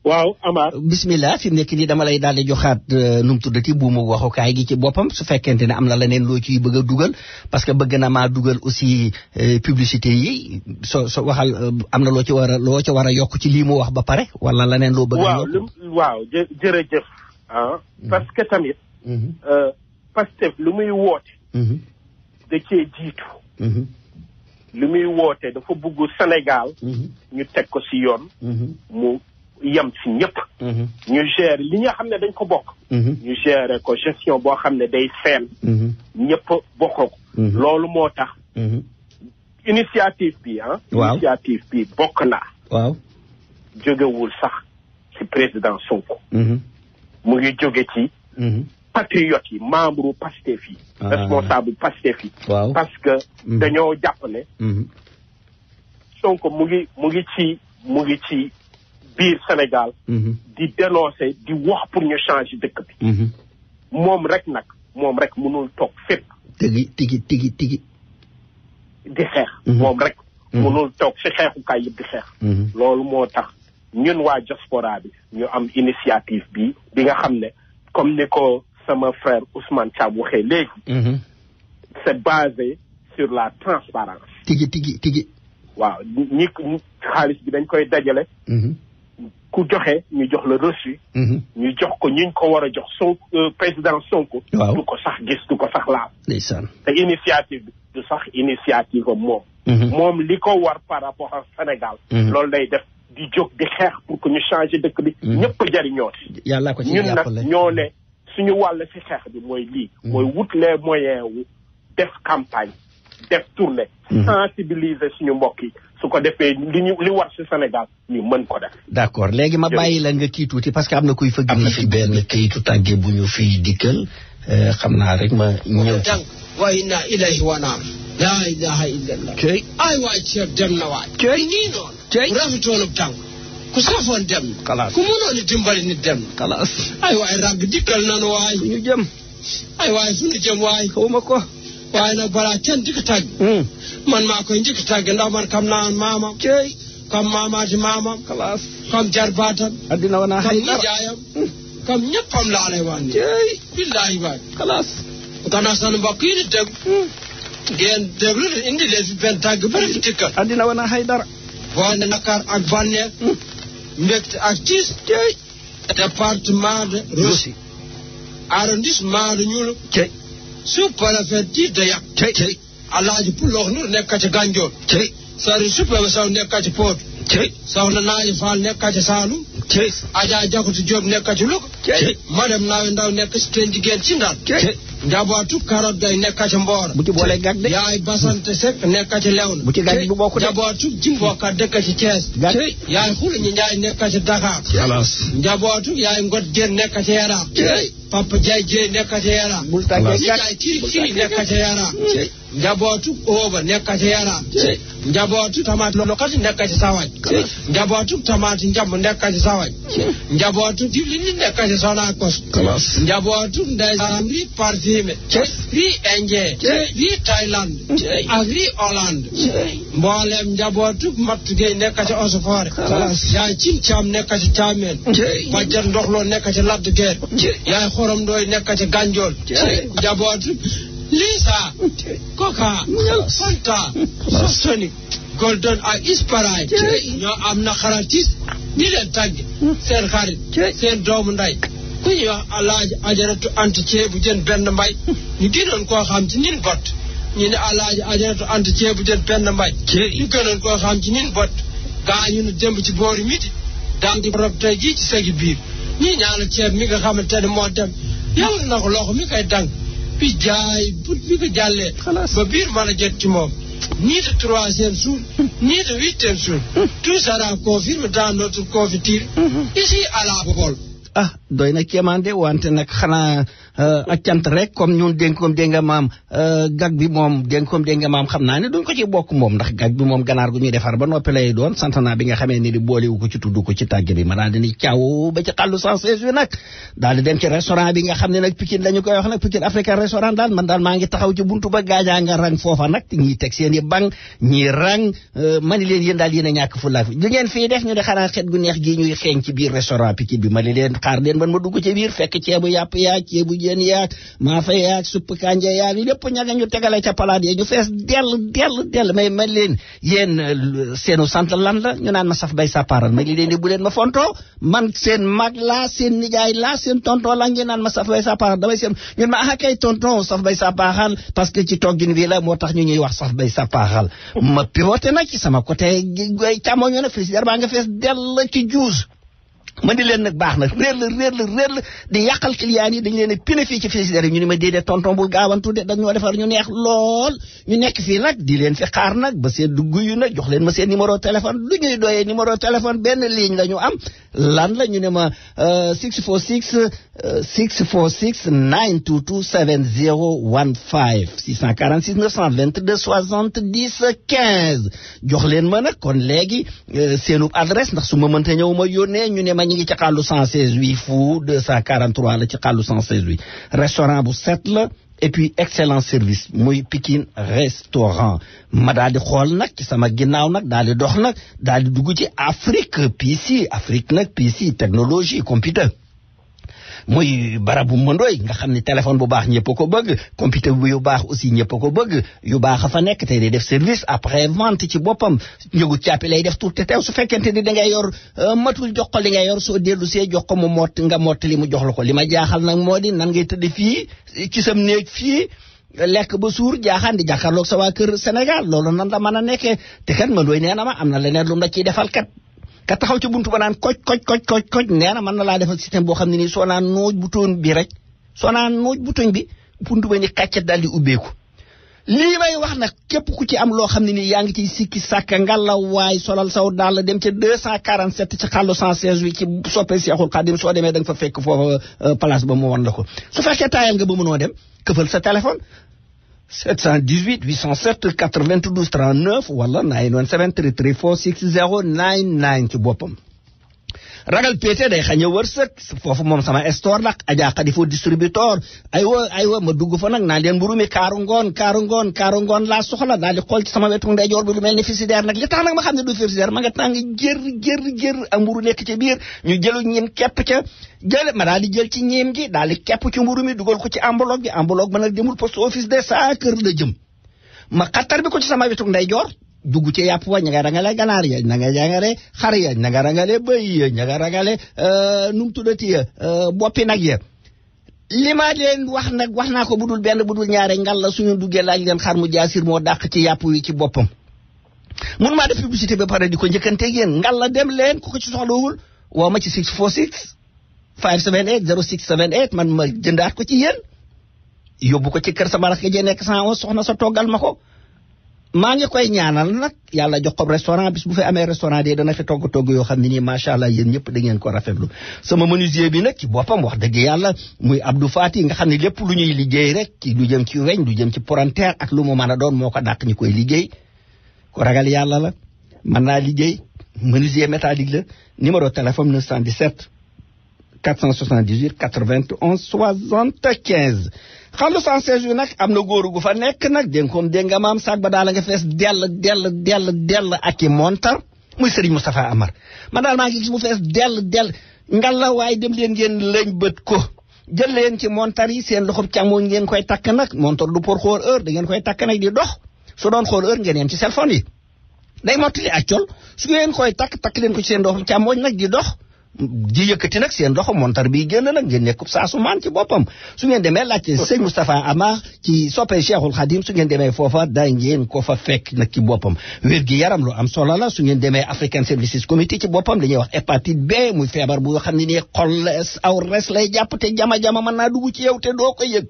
waaw Amar. bismillah fi mu nekk nii dama lay daal di joxaat nu mu tuddati buumu waxukaay gi ci boppam su fekkente ne am na leneen loo ciy bëgg a dugal parce que bëgg na maa dugal aussi publicité yi so waxal am na loo ci war a yokk ci lii mu wax ba pare wala leneen loo bëgg a yokk. waaw jërëjëf parce que tamit. Pastef lu muy woote. da cee jiitu. lu muy woote dafa bëgg Sénégal. ñu teg ko ci yoon. mu yem ci ñëpp. ñu gérer li nga xam ne dañ ko bokk. ñu gérer ko gestion boo xam ne day seen. ñëpp bokk ko. loolu moo tax. initiative bi waaw initiative bi bokk naa. waaw jógewul sax ci président Sonko. mu ngi jóge ci. patriotes yi membre Pastef yi. responsable Pastef yi. waaw parce que dañoo jàpp ne. Sonko mu ngi ci biir Sénégal. di dénoncer di wax pour ñu changer dëkk bi. moom rek mënul toog fépp. tigi. di xeex. moom rek mënul toog ci xeexukaay yëpp di xeex. loolu moo tax ñun waa diaspora bi ñu am initiative bi nga xam ne comme ni ko sama frère Ousmane Thiam waxee léegi. c'est basé sur la transparence. tigi. waaw ñi xaalis bi dañ koy dajale. ku joxe ñu jox la reçu. ñu jox ko ñiñ ko war a jox président Sonko. waaw du ko sax gis du ko sax laal. ndeysaan. te initiative bi du sax initiative am moom. moom li ko war par rapport ak Sénégal. loolu lay def di jóg di xeex pour que ñu changer dëkk bi. ñëpp jariñoo ci. yàlla ko ci ñun jàppale nag ñoo ne suñu wàll ci xeex bi mooy lii. mooy wut les moyens wu def campagne def tournée. sensibiliser suñu mbokk yi su ko defee li war ci Sénégal ñu mën ko def. d'accord léegi ma bàyyi la nga kii tuuti parce que am na kuy fëgg. am na fi benn kayitu tàgge bu ñu fiy dikkal xam naa rek ma ñëw ci. wa inna ilayhi wa naam. laa ilaha illallah. ay waay ceeb dem na waay. nii noonu. ku rafetoonub tànk ku safoon dem na. xalaas ku mënoon a dimbali nit dem na. xalaas. ay waay ràgg dikkal nanu waay. fu ñu jëm. ay waay fu ñu jëm waay. xawma ko. waaye nag balaa kenn dikk tàgg. man maa koy njëkk tàgg ndax man xam naa maamam. comme maamaati maamam. xalaas. comme jarbaatam. addina wana comme xay dara. nijaayam. comme ñëppam laa lay wax nii. billaahi waay. xalaas. gannaaw sunu mbokk yi di dégg. ngeen déglu indi leen fi benn tàgg bëri fi dikkal. addina wana xay dara. boo ne Dakar ak bànneex. mbégte ak tiis. département de Rossi. arrondissement de Nioulo. sous-préfet de yak alaaji Pulo Nur nekk ci Ganjool sari super saw nekk ci Pout soxna Naaji Fall nekk ci Saalum Adja Jakutu Diop nekk ci Louga madame Naawe Ndaw nekk ci Teen Jigéen ci Ndar njabootu Karot Gay nekk ci Mboor bu ci boole gag de yaay Basante Seck nekk ci Léona bu ci gag bu bokk de njabootu Jimboka dëkk ci Thiès yaay Xula ñi Njaay nekk ci Dakar njabootu yaay Ngot Géen nekk ci Yaraax Papa Jaay Jéey nekk ci Yaraax yaay Kiri nekk ci Yaraax njabootu Ooba nekk ci Yaraax njabootu Tamaati Lokati nekk ci Sawaj njabootu Tamaati Njamb nekk ci Sawaj njabootu Diwlin nekk ci Sonacos njabootu Ndey Samri parfumé ri Indien ri Thaïlande ak ri Hollande mboolem njabootu Mattu Gey nekk ci Osofore yaay Cim Caam nekk ci Caameen Bajjan Ndoxloo nekk ci Ladd Guer yaay Xorom Ndooy nekk ci Ganjool njabootu Lisa Coca Fanta Sonic Golden ak Sprite ñoo am na xaratis ñi leen tàgge seen xarit seen doomu nday ku ñuy wax Alaaji Ajaratu Anta Ceebu Jën Benn Mbay ñu gënoon koo xam ci nin bot ñu ne Alaaji Ajaratu Anta Ceebu Jën Benn Mbay ñu gënoon koo xam ci nin bot gaañu nu démb ci boori midi daal di rob tey jii ci segi biir ñii ñaanal ceeb mi nga xamante ne moo dem yàlla na ko loxo mi koy dang bi jaay but bi ko jàllee ba biir mën a jot ci moom ni de troisième jour ni de huitième jour tout sera confirmé dans notre confiture ici à la Bobol ah doy na kéemaan de wante nag xanaa ak cant rek comme ñun dénkoom dégg nga maam gag bi moom dénkoom dégg nga maam xam naa ne duñ ko ci bokk moom ndax gag bi moom ganaar gu ñuy defar ba noppi lay doon sant naa bi nga xamee ni di boolewu ko ci tudd ko ci tàgg bi ma daal di ni caaw ba ci xàllu 116 bi nag daal di dem ci restaurant bi nga xam ne nag Pikine lañu koy wax nag Pikine African restaurant daal man daal maa ngi taxaw ci buntu ba gaajaa nga rang foofa nag ñiy teg seen i bang ñi rang mani leen yéen daal yéen a ñàkk fu laaf li ngeen fii def ñu de xanaa xet gu neex gi ñuy xeeñ ci biir restaurant Pikine bi mani leen xaar leen man ma dugg ci biir fekk ceebu yàpp yaag ceebu jën yaag maafa yaag supp kanja yaag lépp ñaga ñu tegale ca palaat yi ñu fees dell may man leen yéen seenu sant lan la ñu naan ma saf bay sàppaaral ma li leen di bu leen ma fontoo man seen mag laa seen nijaay laa seen tonton la ngeen naan ma saf bay sàppaaral damay seen ñun ma ah kay tonton saf bay sàppaaral parce que ci toggin wi la moo tax ñu ñuy wax saf bay sàppaaral ma pivoté nag ci sama côté càmmoñu nag frigidaire baa nga fees dell ci juus ma di leen nag baax na réer di yàqal client yi dañ leen a pine fii ci frigidaire yi ñu ni ma déedéet tonton bul gaawantu de dañoo defar ñu neex lool ñu nekk fii nag di leen fi xaar nag ba seen dugg yu nag jox leen ma seen numéro téléphone lu ñuy doyee numéro téléphone benn ligne la ñu am lan la ñu ne ma 646 922 7015 646 922 70 15 jox leen ma nag kon léegi seenu adresse ndax su ma mënta ñëw ma yónnee ñu ne ma ñu ngi ci xàllu 116 8 fu 243 la ci xàllu 116 8 restaurant bu set la et puis excellent service muy Pikine restaurant ma daal di xool nag ci sama ginnaaw nag daal di dox nag daal di dugg ci Afrique PC technologie computer muy barabu mëndooy nga xam ne téléphone bu baax ñëpp ko bëgg computer bu yu baax aussi ñëpp ko bëgg yu baax a fa nekk tey day def service après vente ci boppam njëgu càppi lay def tout te teew su fekkente ni da ngay yor matul jox ko li ngay yor soo dellu see jox ko mu mott nga mott li mu jox la ko li ma jaaxal nag moo di nan ngay tëdd fii ci sam néeg fii lekk ba suur jaaxaan di jàkkaarloog sa waa kër Sénégal loolu nan la mën a nekkee te kat mëndooy nee na ma am na leneen lu mu la ciy defal kat ka taxaw ci buntu ba naan koj nee na mën na laa defal système boo xam ne nii soo naan nuuj bouton bi rek soo naan nuuj bouton bi buntu ba ni kàccet daal di ubbeeku lii may wax nag képp ku ci am loo xam ne nii yaa ngi ciy sikki sàkka ngalla waay solal saw daal dem ca 247 ci xàllu 116 wi ci soppe Seexul Xaadim soo demee da nga fa fekk foofa place ba mu won la ko su fekkee taayal nga ba mënoo dem këfal sa téléphone 718 807 92 39 wala 917 334 6099 ci boppam ragal pété day xañ a wërsëg foofu moom sama store la Adja Khadifo distributeur aywa ma dugg fa nag naan leen mburu mi kaaru ngoon laa soxla daal di xool ci sama wetu ndeyjoor bi lu mel ni frigidaire nag li tax nag ma xam ne du frigidaire ma nga tàng jër ak mburu nekk ci biir ñu jëlu ñim kepp ca ma daal di jël ci ñiim gi daal di kepp ci mburu mi dugal ko ci enveloppe ba nag demul poste office de sa kër la jëm ma xattar bi ko ci sama wetu ndeyjoor dugg ci yàpp wa ña nga rangale ganaar ya ña nga rangale xar ya ña nga rangale bëy ya ña nga rangale nu mu tuddati ya boppi nag ya li ma leen wax nag wax naa ko budul benn budul ñaare ngal la suñu duggee laaj leen xar mu jaasir moo dàq ci yàpp wi ci boppam mun maa def publicité ba pare di ko njëkkanteeg yéen ngal la dem leen ku ko ci soxlawul woo ma ci 646 578 0678 man ma jëndaat ko ci yéen yóbbu ko ci kër sa barax jee nekk 111 soxna sa toggal ma ko maa ngi koy ñaanal nag yàlla jox ko restaurant bis bu fi amee restaurant de dana fi togg yoo xam ne nii macha allah yéen ñëpp da ngeen ko rafetlu sama menuisier bi nag ci boppam wax dëgg yàlla muy Abdou Fati nga xam ne lépp lu ñuy liggéey rek ci lu jëm ci weñ lu jëm ci poranteer ak lu mu mën a doon moo ko dàq ñu koy liggéey ko ragal yàlla la mën naa liggéey menuisier métallique la numéro téléphone 917 478 91 75 xalu 116 yu nag am na góoru gu fa nekk nag dénkoom dégg nga maam saag ba daal nga fees dell ak i montar muy Serigne Moustapha Amar man daal maa ngi gis mu fees dell ngalla waaye dem leen ngeen lañ bët ko jël leen ci montar yi seen loxob càmmoñ ngeen koy takk nag montar du pour xool heure da ngeen koy takk nag di dox su doon xool heure ngeen yem ci cellphone yi day mottali ak col su ngeen koy takk leen ko ci seen loxob càmmoñ nag di dox ji yëkkati nag seen loxo montar bi génn nag ngeen nekkub saasu maan ci boppam su ngeen demee laajte sëñ Moustapha Amar ci soppee Cheikhul Khadim su ngeen demee foofa da ngeen ko fa fekk nag ci boppam wér gi yaram lu am solo la su ngeen demee African Services Committee ci boppam dañuy wax hépatite B muy feebar bu xam ne nii xol aw res lay jàpp te jama mën naa dugg ci yow te doo ko yëg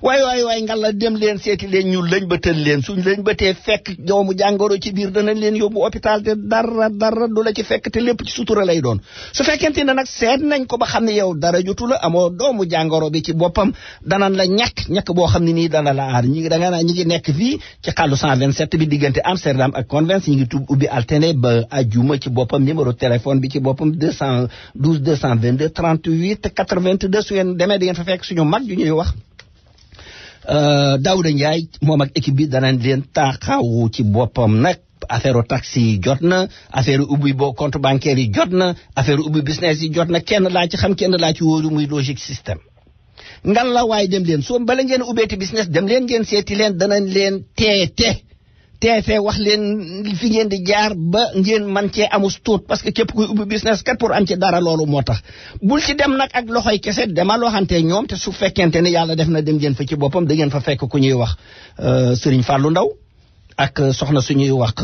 waay ngalla dem leen seeti leen ñu lañ bëtal leen suñ lañ bëtee fekk doomu jàngoro ci biir danañ leen yóbbu hôpital te dara du la ci fekk te lépp ci sutura lay doon su fekkente ne nag seet nañ ko ba xam ne yow dara jotu la amoo doomu jàngoro bi ci boppam danañ la ñàkk boo xam ne nii dana la aar ñi ngi nekk fii ci xàllu 127 bi diggante Amsterdam ak Convence ñi ngi ubbi alterné ba ajuma ci boppam numéro téléphone bi ci boppam 212 222 38 82 su ngeen demee di ngeen fa fekk suñu mag yu ñuy wax Daouda Ndiaye moom ak équipe bi danañ leen taxawu ci boppam nag affaire taxi yi jot na affaire ubbi boo compte bancaire yi jot na affaire ubbi business yi jot na kenn laa ci xam kenn laa ci wóoru muy logique système ngal la waaye dem leen soo bala ngeen ubbeeti business dem leen ngeen seeti leen danañ leen teete wax leen fi ngeen di jaar ba ngeen man cee amus tuut parce que képp kuy ubbi business kat pour am ci dara loolu moo tax bul ci dem nag ak loxoy kese demal waxante ñoom te su fekkente ne yàlla def na dem ngeen fa ci boppam da ngeen fa fekk ku ñuy wax Serigne Fallou Ndaw ak soxna suñuy wax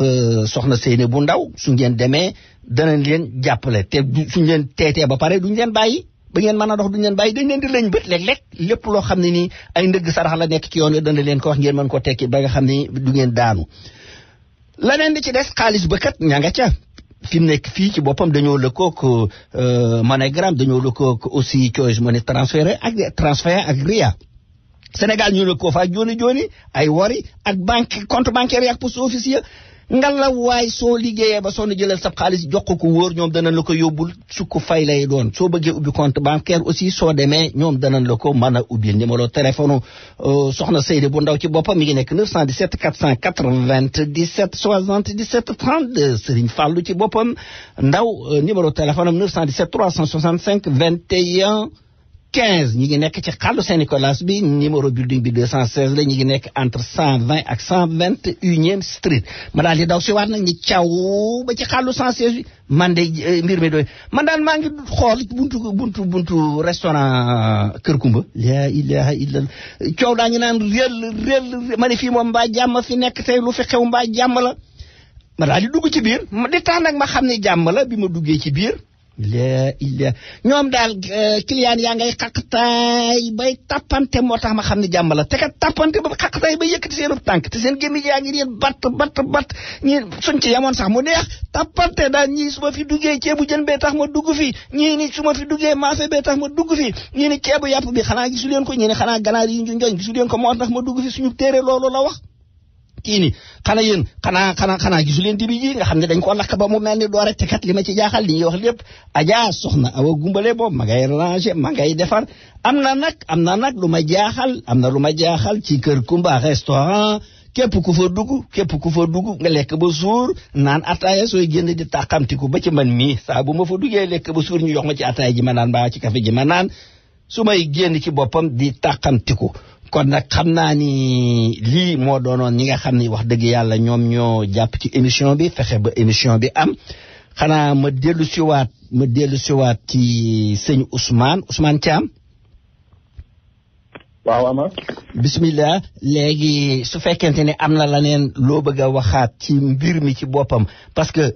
soxna Seyne bu Ndaw su ngeen demee danañ leen jàppale te suñ leen teetee ba pare duñ leen bàyyi ba ngeen mën a dox duñ leen bàyyi dañ leen di lañ bët léeg-léeg lépp loo xam ne nii ay ndëgg sarax la nekk ci yoon wi dana leen ko wax ngeen mën ko tekki ba nga xam ne du ngeen daanu leneen di ci des xaalis ba kat ña nga ca fi mu nekk fii ci boppam dañoo lëkkoog MoneyGram dañoo lëkkoog aussi Choice Money transfert ak Ria Sénégal ñu lëkkoo fa ak jooni ay wari ak banque compte bancaire yi ak poste officier ngalla waay soo liggéeyee ba soo jëlal sab xaalis jox ko wóor ñoom danañ la ko yóbbul sukk fay lay doon soo bëggee ubbi compte bancaire aussi soo demee ñoom danañ la ko mën a ubbil numéro téléphone soxna Seydi bu Ndaw ci boppam mi ngi nekk 917 497 77 32 Serigne Fallou ci boppam Ndaw numéro téléphone am 917 365 21 15 ñi ngi nekk ci xàllu Saint-Nicolas bi numéro building bi 216 la ñi ngi nekk entre 120 ak 121e street ma daal di daw si waat nag ñi caw ba ci xàllu 116 bi man de mbir mi doy man daal maa ngi xool buntu restaurant Kër Kumba la ilaha illa coow daa ñu naan réel ma ne fii moom mbaa jàmm fi nekk tey lu fi xew mbaa jàmm la ma daal di dugg ci biir di tax nag ma xam ne jàmm la bi ma duggee ci biir ñoom daal client yaa ngay xaqtaay bay tappante moo tax ma xam ne jàmm la te kat tappante ba xaqtaay bay yëkkati seen tànk te seen gémmiñ yaa ngi leen batt ñi suñ ci yamoon sax mu neex tappante daal ñii su ma fi duggee ceebu jën bee tax ma dugg fi ñii ni su ma fi duggee maafe bee tax ma dugg fi ñii ni ceebu yàpp bi xanaa gisu leen ko ñii ni xanaa ganaar yi ñu njoñ gisu leen ko moo tax ma dugg fi suñu téere loolu la wax kii ni xanaa gisu leen dibi ji nga xam ne dañ ko lakk ba mu mel ni doore te kat li ma ci jaaxal li ñuy wax lépp Adja soxna Awa Gumbale boobu ma ngay ranger ma ngay defar am na nag lu ma jaaxal ci Kër Kumba restaurant képp ku fa dugg nga lekk ba suur naan ataaya sooy génn di tàqamtiku ba ci man mii saa bu ma fa duggee lekk ba suur ñu jox ma ci ataaya ji ma naan mbaa ci café ji ma naan su may génn ci boppam di tàqamtiku kon nag xam naa ni lii moo doonoon ñi nga xam ni wax dëgg yàlla ñoom ñoo jàpp ci émission bi fexe ba émission bi am xanaa ma dellu siwaat ci sëñ Ousmane Thiam waaw Amar. bismillah léegi su fekkente ne am na leneen loo bëgg a waxaat ci mbir mi ci boppam parce que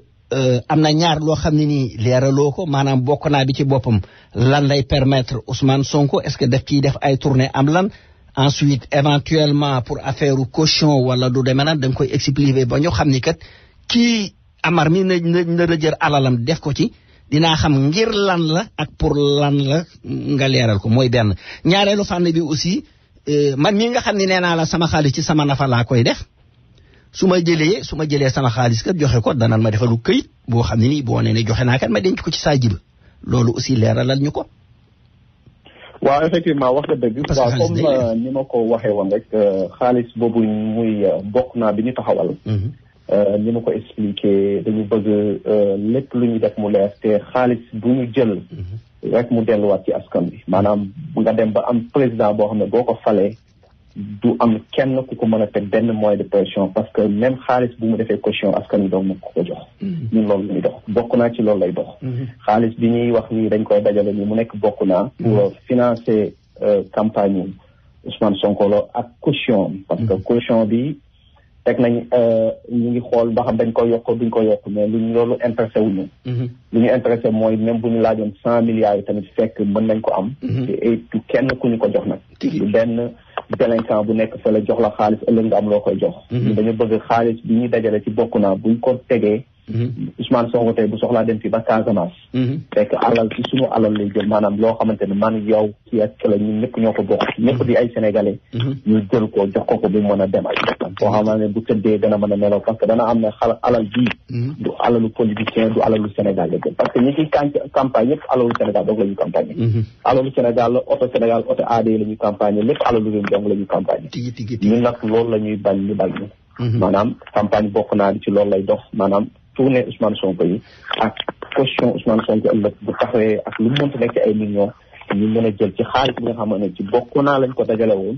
am na ñaar loo xam ne nii leeraloo ko maanaam bokk naa bi ci boppam lan lay permettre Ousmane Sonko est-ce que daf ciy def ay tournée am lan ensuite éventuellement pour affaire caution wala du demee nag da nga koy expliquer ba ñu xam ni kat kii Amar mi na jël alalam def ko ci dinaa xam ngir lan la ak pour lan la nga leeral ko mooy benn ñaareelu fànn bi aussi man mii nga xam ne nee naa la sama xaalis ci sama nafa laa koy def su ma jëlee sama xaalis kat joxe ko danaan ma defalu këyit boo xam ne nii boo nee ne joxe naa kat ma denc ko ci saa jiba loolu aussi leeralal ñu ko. waaw effectivement wax nga dëgg. waaw comme ni ma ko waxee woon rek xaalis boobu muy bokk naa bi ñu taxawal. ni ma ko expliqué dañu bëgg lépp lu ñu def mu leer te xaalis bu ñu jël rek mu delluwaat ci askan bi maanaam nga dem ba am président boo xam ne boo ko falee du am kenn ku ko mën a teg benn moyen de pression parce que même xaalis bu mu defee caution askan bi doon na ko jox ñun loolu la ñuy dox bokk naa ci loolu lay dox xaalis bi ñuy wax nii dañ koy dajale nii mu nekk bokk naa pour financer campagne Ousmane Sonko la ak caution parce que caution bi teg nañ ñu ngi xool ba xam dañ ko yokk duñ ko yokk mais luñ loolu intéressé wuñu lu ñu intéressé mooy même bu ñu laajoon 100 milliards yi tamit fekk mën nañ ko am te du kenn ku ñu ko jox nag du benn délinquant bu nekk fa la jox la xaalis ëllëg nga am loo koy jox dañu bëgg xaalis bi ñuy dajale ci bokk naa buñ ko tegee Ousmane Sonko tey bu soxlaa dem fii ba Casamance fekk alal ci suñu alal lay jël maanaam loo xamante ne man yow ci ak la ñun ñëpp ñoo ko bokk ñëpp di ay sénégalais ñu jël ko jox ko bu mën a demal boo xam ne bu tëddee dana mën a nelaw parce que dana am ne alal bii du alalu politicien du alalu Sénégal la jël parce que ñi ciy campagne yëpp alalu Sénégal donc la ñu campagne alalu Sénégal la oto Sénégal oto AD la ñuy campagne lépp alalu réew donc la ñuy campagne ñun nag loolu la ñuy bañ ñu bañ ñu maanaam campagne bokk naa di ci loolu lay dox maanaam tournée Ousmane Sonko yi ak caution Ousmane Sonko ëllëg bu taxawee ak lu mu mënti nekk ci ay millions ñu mën a jël ci xaalis bi nga xamante ne ci bokk naa lañ ko dajale woon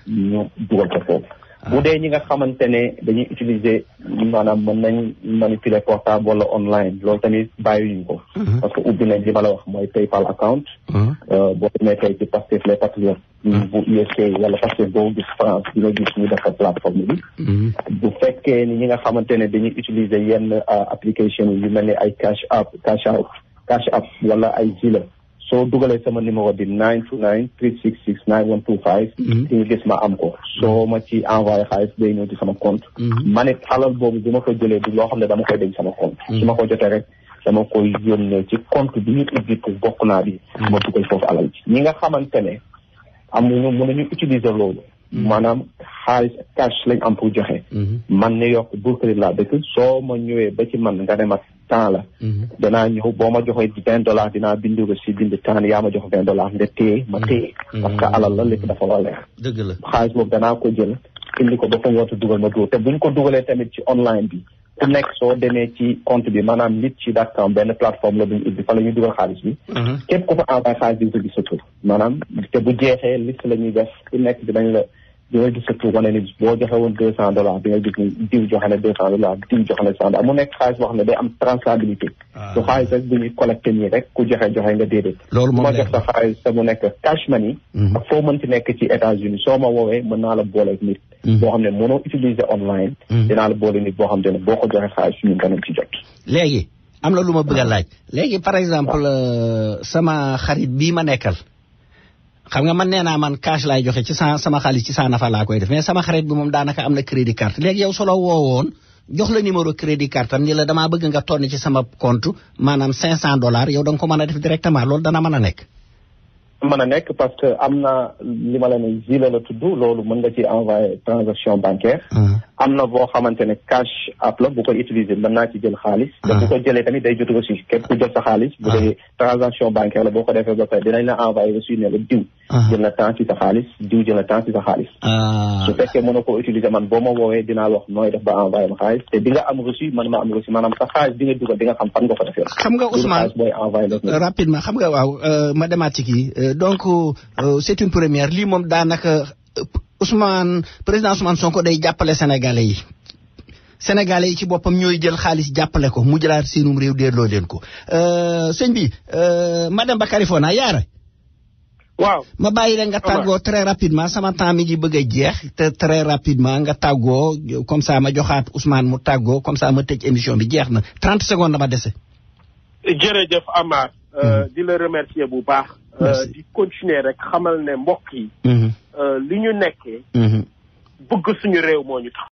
ñu dugal ko foofu bu dee ñi nga xamante ne dañuy utiliser maanaam mën nañ manipuler portable wala online loolu tamit bàyyiwuñu ko parce que ubbi nañ li ma la wax mooy PayPal account boo demee tey ci Pastef les patriotes bu USC wala Pastef boobu gis France dina gis ñu def plateforme bi bu fekkee ni ñi nga xamante ne dañuy utiliser yenn application yu mel ni ay cash app wala ay Zelle soo dugalee sama numéro bi 929-366-9125 di nga gis ma am ko soo ma ci envoyé xaalis day ñëw ci sama compte ma ne alal boobu bi ma ko jëlee du loo xam ne dama koy denc sama compte su ma ko jotee rek dama koy yónnee ci compte bi ñu ubbi pour bokk naa bi ma dugal foofu alal ji ñi nga xamante ne amuñu mënuñu utiliser loolu maanaam xaalis cash lañ am pour joxe man New York Brooklyn laa dëkk soo ma ñëwee ba ci man nga ne ma temps la danaa ñëw boo ma joxee $20 dinaa bindu ko si bind temps yaa ma jox $20 nga téye ma téye parce que alal la lépp dafa war a leer dëgg la xaalis boobu danaa ko jël indi ko ba fa ngootu dugal ma dugal te buñ ko dugalee tamit ci online bi ku nekk soo demee ci compte bi maanaam nit ci .com benn plateforme la buñu ubbi fa la ñuy dugal xaalis bi képp ku fa envoyé xaalis bi nga gis sa tur maanaam te bu jeexee liste la ñuy def ku nekk dinañ la dina gis sa tur wane ni boo joxe woon $200 di nga gis ni diw joxe na $200 diw joxe na $100 mu nekk xaalis boo xam ne day am traçabilité su xaalis rek bu ñuy collecté nii rek ku joxe nga déedéet loolu moom ma jox sa xaalis te mu nekk cash money ak foo mënti nekk ci États-Unis soo ma woowee mën naa la booleeg nit boo xam ne mënoo utiliser online dinaa la boole nit boo xam ne boo ko joxe xaalis ñun danañ ci jot léegi am na lu ma bëgg a laaj léegi par exemple sama xarit bii ma nekkal xam nga man nee naa man cash laay joxe ci sama xaalis ci saa nafa laa koy def mais sama xarit bi moom daanaka am na crédit carte léegi yow solo woowoon jox la numéro crédit carte am ni la damaa bëgg nga tonni ci sama compte maanaam $500 yow da nga ko mën a def directement loolu dana mën a nekk mën a nekk parce que am na li ma la ne Zelle la tudd loolu mën nga ci envoyer transaction bancaire am na boo xamante ne cash app la bu koy utiliser mën naa ci jël xaalis te bu ko jëlee tamit day jot reçu képp ku jot sa xaalis bu dee transaction bancaire la boo ko defee ba pare dinañ la envoyer reçu ne la diw jël na temps ci sa xaalis diw jël na temps ci sa xaalis su fekkee mën na ko utiliser man boo ma woowee dinaa wax nooy def ba envoyer ma xaalis te di nga am reçu man ma am reçu maanaam sa xaalis bi nga dugal di nga xam fan nga ko defee xam nga Ousmane booy envoyer rapidement xam nga waaw ma demaat ci kii donc c'est une première lii moom daanaka président Ousmane Sonko day jàppale sénégalais yi ci boppam ñooy jël xaalis jàppale ko mu jëlaat seenum réew delloo leen ko sëñ bi madame Bakary Fona yaara waaw ma bàyyi la nga tàggoo très rapidement sama temps mi ngi bëgg a jeex te très rapidement nga tàggoo comme ça ma joxaat Ousmane mu tàggoo comme ça ma tëj émission bi jeex na 30 secondes dama dese. jërëjëf Amar. di la remercier bu baax. di continuer rek xamal ne mbokk yi. li ñu nekkee. bëgg suñu réew moo ñu tax.